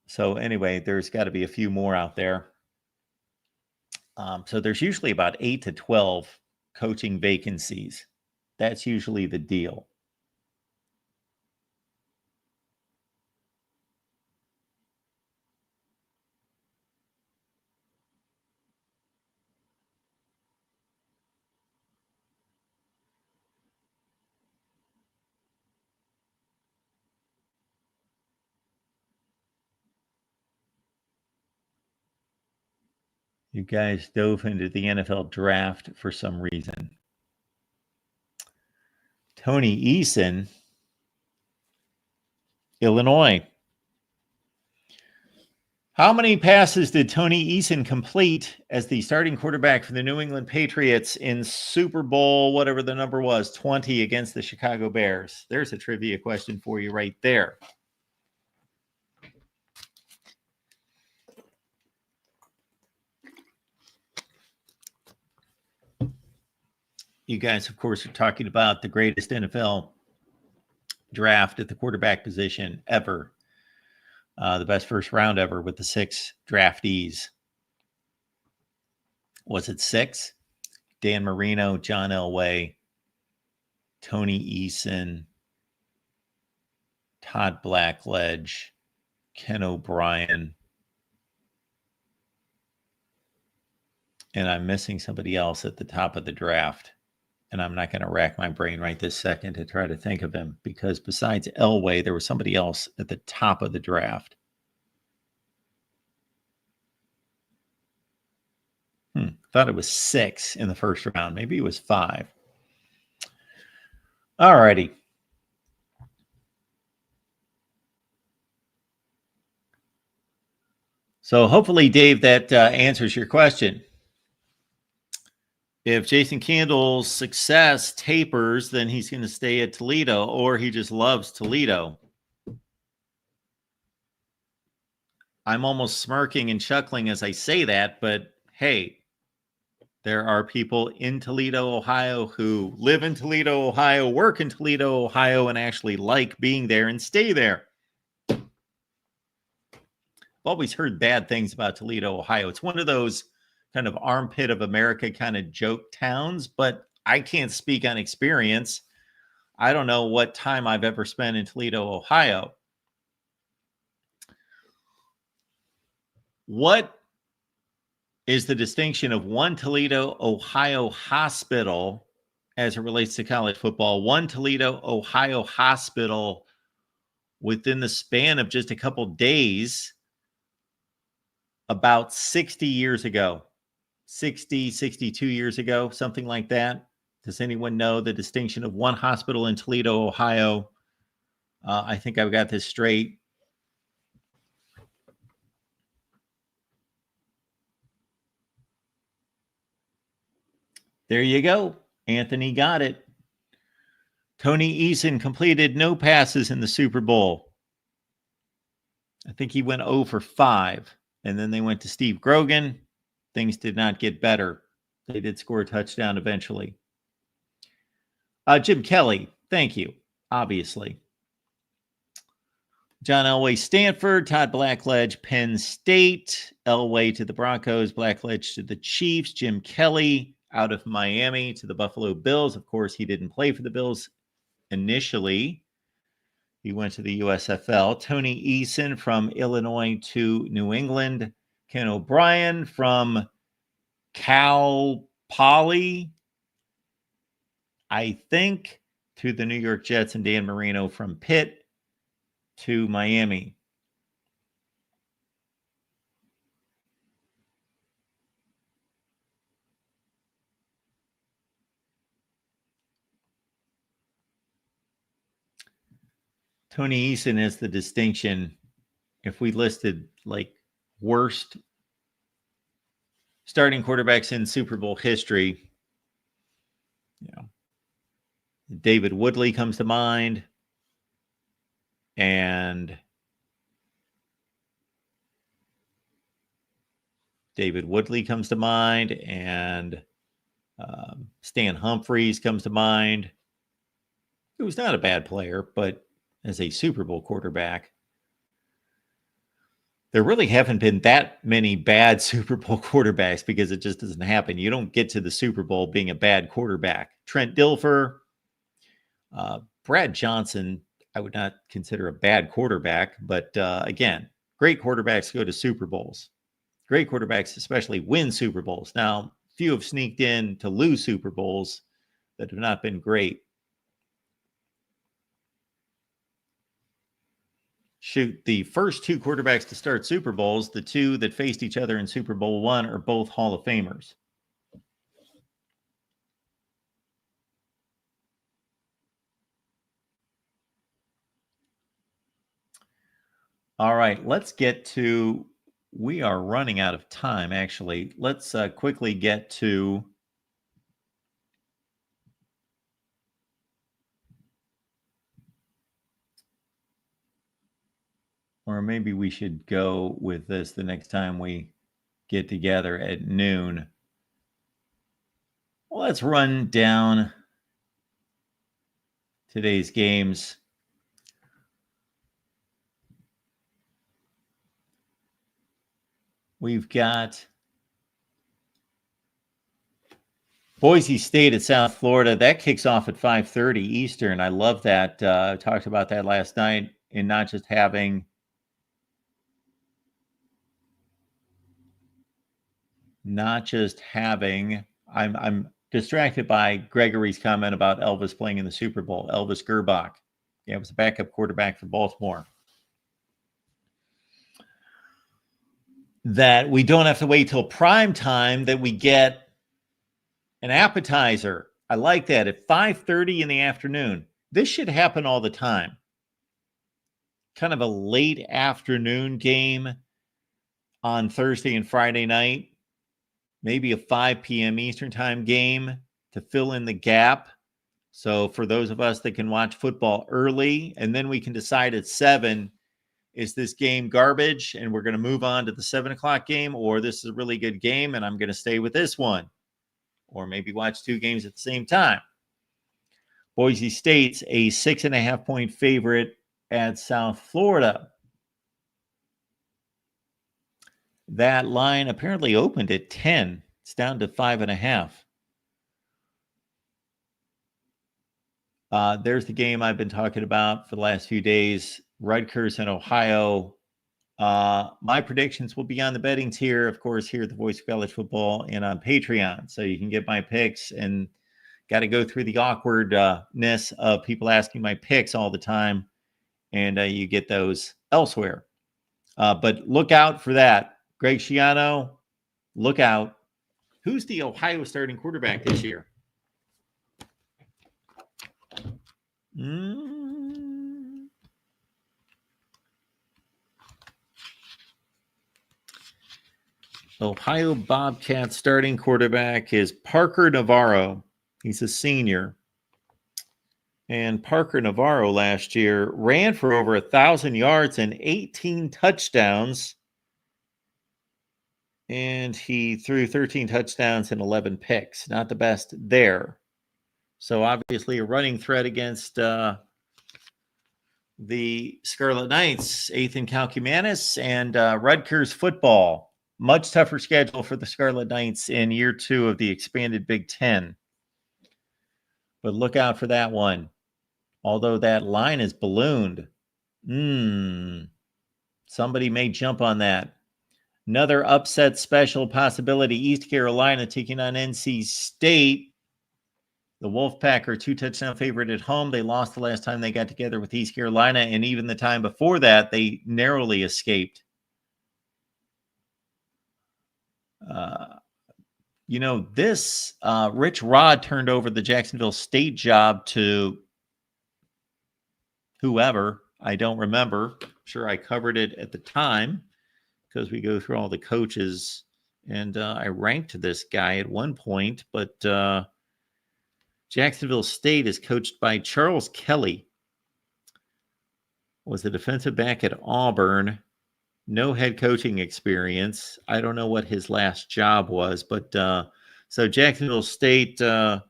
So anyway, there's got to be a few more out there. So there's usually about 8 to 12 coaching vacancies. That's usually the deal. You guys dove into the NFL draft for some reason. Tony Eason, Illinois. How many passes did Tony Eason complete as the starting quarterback for the New England Patriots in Super Bowl, whatever the number was, 20 against the Chicago Bears? There's a trivia question for you right there. You guys, of course, are talking about the greatest NFL draft at the quarterback position ever. The best first round ever with the 6 draftees. Was it 6? Dan Marino, John Elway, Tony Eason, Todd Blackledge, Ken O'Brien, and I'm missing somebody else at the top of the draft. And I'm not going to rack my brain right this second to try to think of him, because besides Elway, there was somebody else at the top of the draft. Thought it was 6 in the first round. Maybe it was 5. All righty. So hopefully, Dave, that answers your question. If Jason Candle's success tapers, then he's going to stay at Toledo, or he just loves Toledo. I'm almost smirking and chuckling as I say that, but hey, there are people in Toledo, Ohio, who live in Toledo, Ohio, work in Toledo, Ohio, and actually like being there and stay there. I've always heard bad things about Toledo, Ohio. It's one of those kind of armpit of America kind of joke towns, but I can't speak on experience. I don't know what time I've ever spent in Toledo, Ohio. What is the distinction of one Toledo, Ohio hospital as it relates to college football? One Toledo, Ohio hospital within the span of just a couple days, about 60 years ago, 60, 62 years ago, something like that. Does anyone know the distinction of one hospital in Toledo, Ohio? I think I've got this straight. There you go. Anthony got it. Tony Eason completed no passes in the Super Bowl. I think he went 0 for 5. And then they went to Steve Grogan. Things did not get better. They did score a touchdown eventually. Jim Kelly, thank you, obviously. John Elway, Stanford. Todd Blackledge, Penn State. Elway to the Broncos. Blackledge to the Chiefs. Jim Kelly out of Miami to the Buffalo Bills. Of course, he didn't play for the Bills initially. He went to the USFL. Tony Eason from Illinois to New England. Ken O'Brien from Cal Poly, I think, to the New York Jets. And Dan Marino from Pitt to Miami. Tony Eason is the distinction. If we listed like worst starting quarterbacks in Super Bowl history, David Woodley comes to mind, and Stan Humphries comes to mind. He was not a bad player, but as a Super Bowl quarterback, there really haven't been that many bad Super Bowl quarterbacks because it just doesn't happen. You don't get to the Super Bowl being a bad quarterback. Trent Dilfer, Brad Johnson, I would not consider a bad quarterback, but again, great quarterbacks go to Super Bowls. Great quarterbacks especially win Super Bowls. Now, few have sneaked in to lose Super Bowls that have not been great. Shoot, the first 2 quarterbacks to start Super Bowls, the 2 that faced each other in Super Bowl I, are both Hall of Famers. All right, let's get to, we are running out of time, actually. Let's quickly get to or maybe we should go with this the next time we get together at noon. Well, let's run down today's games. We've got Boise State at South Florida. That kicks off at 5:30 Eastern. I love that. I talked about that last night, and not just having I'm distracted by Gregory's comment about Elvis playing in the Super Bowl. Elvis Gerbach. Yeah, it was a backup quarterback for Baltimore. That we don't have to wait till prime time, that we get an appetizer. I like that at 5:30 in the afternoon. This should happen all the time. Kind of a late afternoon game on Thursday and Friday night. Maybe a 5 p.m. Eastern time game to fill in the gap. So for those of us that can watch football early, and then we can decide at 7, is this game garbage and we're going to move on to the 7 o'clock game, or this is a really good game and I'm going to stay with this one, or maybe watch 2 games at the same time. Boise State's a 6.5 point favorite at South Florida. That line apparently opened at 10. It's down to 5.5. There's the game I've been talking about for the last few days. Rutgers and Ohio. My predictions will be on the betting tier, of course, here at the Voice of College Football and on Patreon. So you can get my picks, and got to go through the awkwardness of people asking my picks all the time. And you get those elsewhere. But look out for that. Greg Schiano, look out. Who's the Ohio starting quarterback this year? Ohio Bobcats starting quarterback is Parker Navarro. He's a senior. And Parker Navarro last year ran for over 1,000 yards and 18 touchdowns. And he threw 13 touchdowns and 11 picks. Not the best there. So obviously a running threat against the Scarlet Knights, Ethan Kalkumanis, and Rutgers football. Much tougher schedule for the Scarlet Knights in year 2 of the expanded Big Ten. But look out for that one. Although that line is ballooned. Somebody may jump on that. Another upset special possibility. East Carolina taking on NC State. The Wolfpack are 2-touchdown favorite at home. They lost the last time they got together with East Carolina, and even the time before that, they narrowly escaped. This Rich Rod turned over the Jacksonville State job to whoever. I don't remember. I'm sure I covered it at the time because we go through all the coaches, and I ranked this guy at one point, but Jacksonville State is coached by Charles Kelly. Was a defensive back at Auburn. No head coaching experience. I don't know what his last job was, but so Jacksonville State, Gavin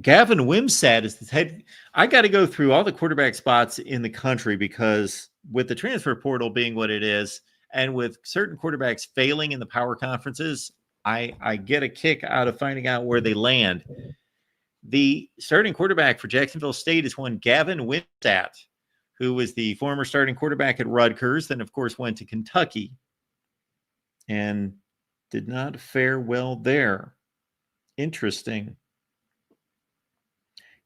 Wimsatt is the head. I got to go through all the quarterback spots in the country because with the transfer portal being what it is, and with certain quarterbacks failing in the power conferences, I get a kick out of finding out where they land. The starting quarterback for Jacksonville State is one Gavin Wimsatt, who was the former starting quarterback at Rutgers, then, of course, went to Kentucky and did not fare well there. Interesting.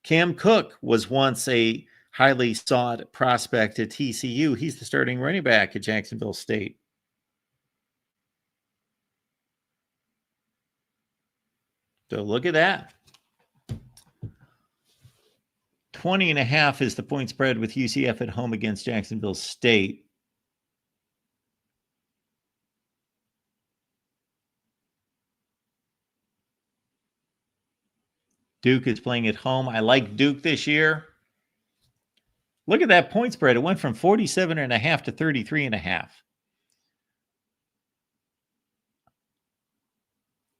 Cam Cook was once a highly sought prospect at TCU. He's the starting running back at Jacksonville State. So look at that. 20.5 is the point spread with UCF at home against Jacksonville State. Duke is playing at home. I like Duke this year. Look at that point spread. It went from 47.5 to 33.5.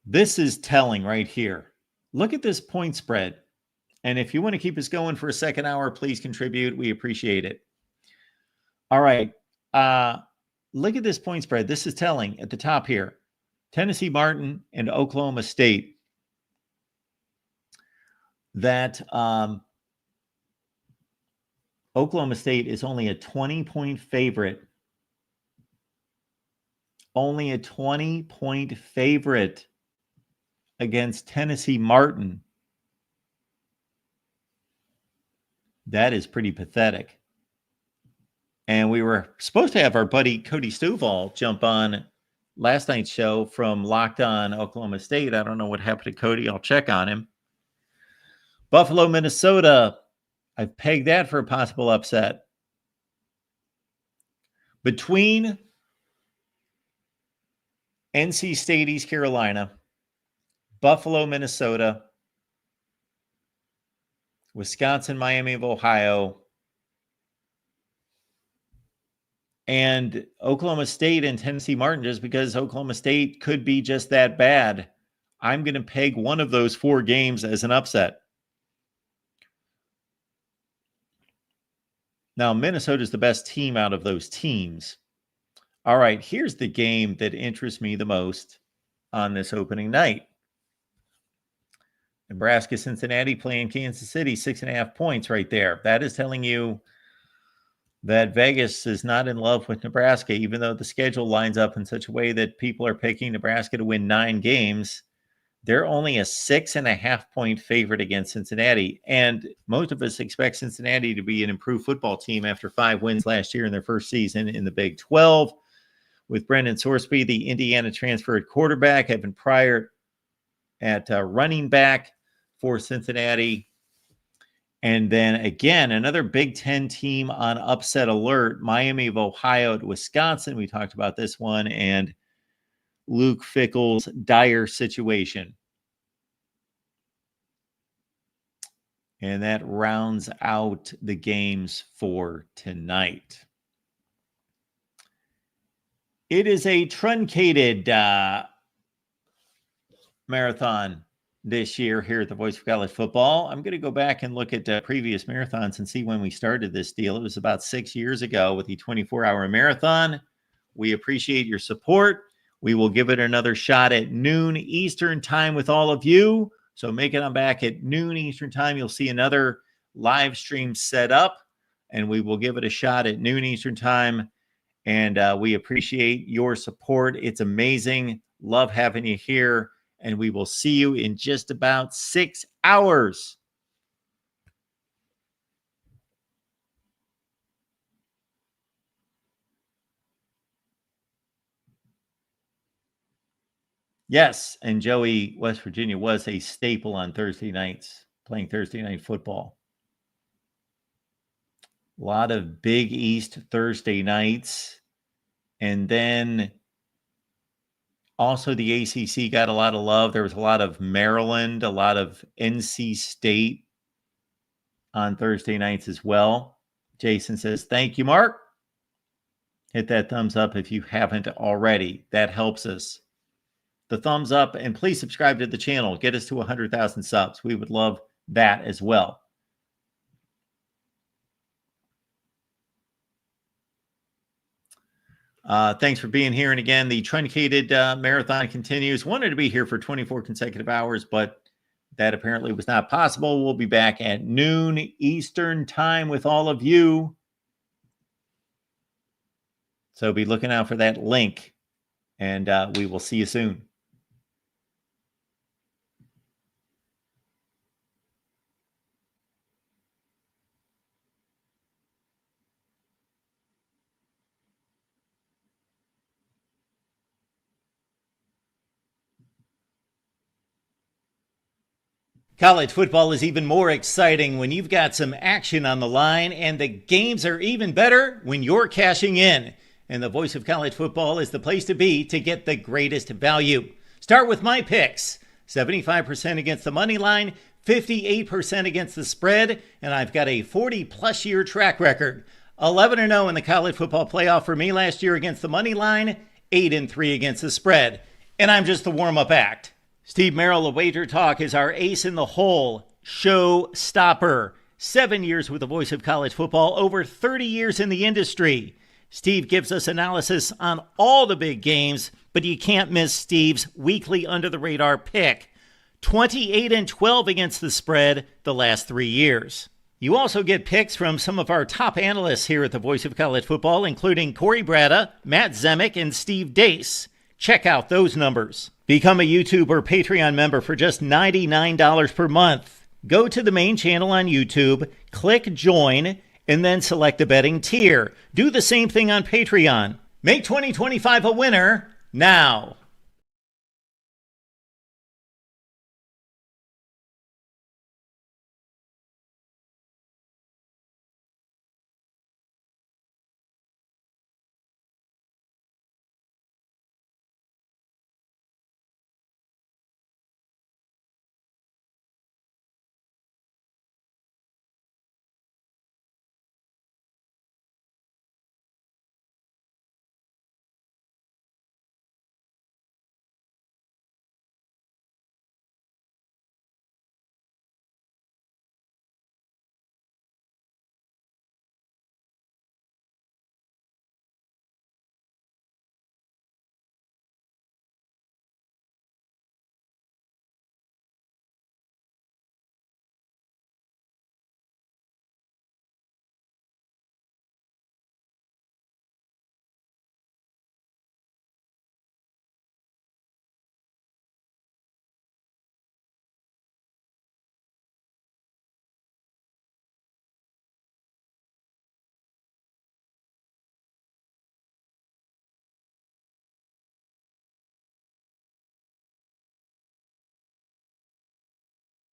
This is telling right here. Look at this point spread. And if you want to keep us going for a second hour, please contribute. We appreciate it. All right. Look at this point spread. This is telling at the top here. Tennessee Martin and Oklahoma State. That Oklahoma State is only a 20-point favorite. Only a 20-point favorite against Tennessee Martin. That is pretty pathetic. And we were supposed to have our buddy Cody Stovall jump on last night's show from Locked On Oklahoma State. I don't know what happened to Cody. I'll check on him. Buffalo, Minnesota. I've pegged that for a possible upset. Between NC State, East Carolina, Buffalo, Minnesota, Wisconsin, Miami of Ohio, and Oklahoma State and Tennessee Martin, just because Oklahoma State could be just that bad, I'm going to peg one of those 4 games as an upset. Now, Minnesota is the best team out of those teams. All right, here's the game that interests me the most on this opening night. Nebraska, Cincinnati playing Kansas City, 6.5 points right there. That is telling you that Vegas is not in love with Nebraska, even though the schedule lines up in such a way that people are picking Nebraska to win 9 games. They're only a 6.5 point favorite against Cincinnati. And most of us expect Cincinnati to be an improved football team after 5 wins last year in their first season in the Big 12. With Brendan Sorsby, the Indiana transfer at quarterback, Evan Pryor at running back for Cincinnati. And then again, another Big Ten team on upset alert, Miami of Ohio at Wisconsin. We talked about this one, and Luke Fickell's dire situation. And that rounds out the games for tonight. It is a truncated marathon this year here at the Voice of College Football. I'm going to go back and look at previous marathons and see when we started this deal. It was about 6 years ago with the 24-hour marathon. We appreciate your support. We will give it another shot at noon Eastern time with all of you. So make it on back at noon Eastern time. You'll see another live stream set up, and we will give it a shot at noon Eastern time. And we appreciate your support. It's amazing. Love having you here. And we will see you in just about 6 hours. Yes, and Joey, West Virginia, was a staple on Thursday nights, playing Thursday night football. A lot of Big East Thursday nights. And then also the ACC got a lot of love. There was a lot of Maryland, a lot of NC State on Thursday nights as well. Jason says, thank you, Mark. Hit that thumbs up if you haven't already. That helps us. The thumbs up, and please subscribe to the channel. Get us to 100,000 subs. We would love that as well. Thanks for being here. And again, the truncated marathon continues. Wanted to be here for 24 consecutive hours, but that apparently was not possible. We'll be back at noon Eastern time with all of you. So be looking out for that link, and we will see you soon. College football is even more exciting when you've got some action on the line, and the games are even better when you're cashing in. And the Voice of College Football is the place to be to get the greatest value. Start with my picks. 75% against the money line, 58% against the spread, and I've got a 40-plus year track record. 11-0 in the college football playoff for me last year against the money line, 8-3 against the spread. And I'm just the warm-up act. Steve Merrill of Wager Talk is our ace in the hole, show stopper. 7 years with the Voice of College Football, over 30 years in the industry. Steve gives us analysis on all the big games, but you can't miss Steve's weekly under-the-radar pick. 28-12 against the spread the last 3 years. You also get picks from some of our top analysts here at the Voice of College Football, including Corey Bratta, Matt Zemek, and Steve Dace. Check out those numbers. Become a YouTube or Patreon member for just $99 per month. Go to the main channel on YouTube, click join, and then select the betting tier. Do the same thing on Patreon. Make 2025 a winner now.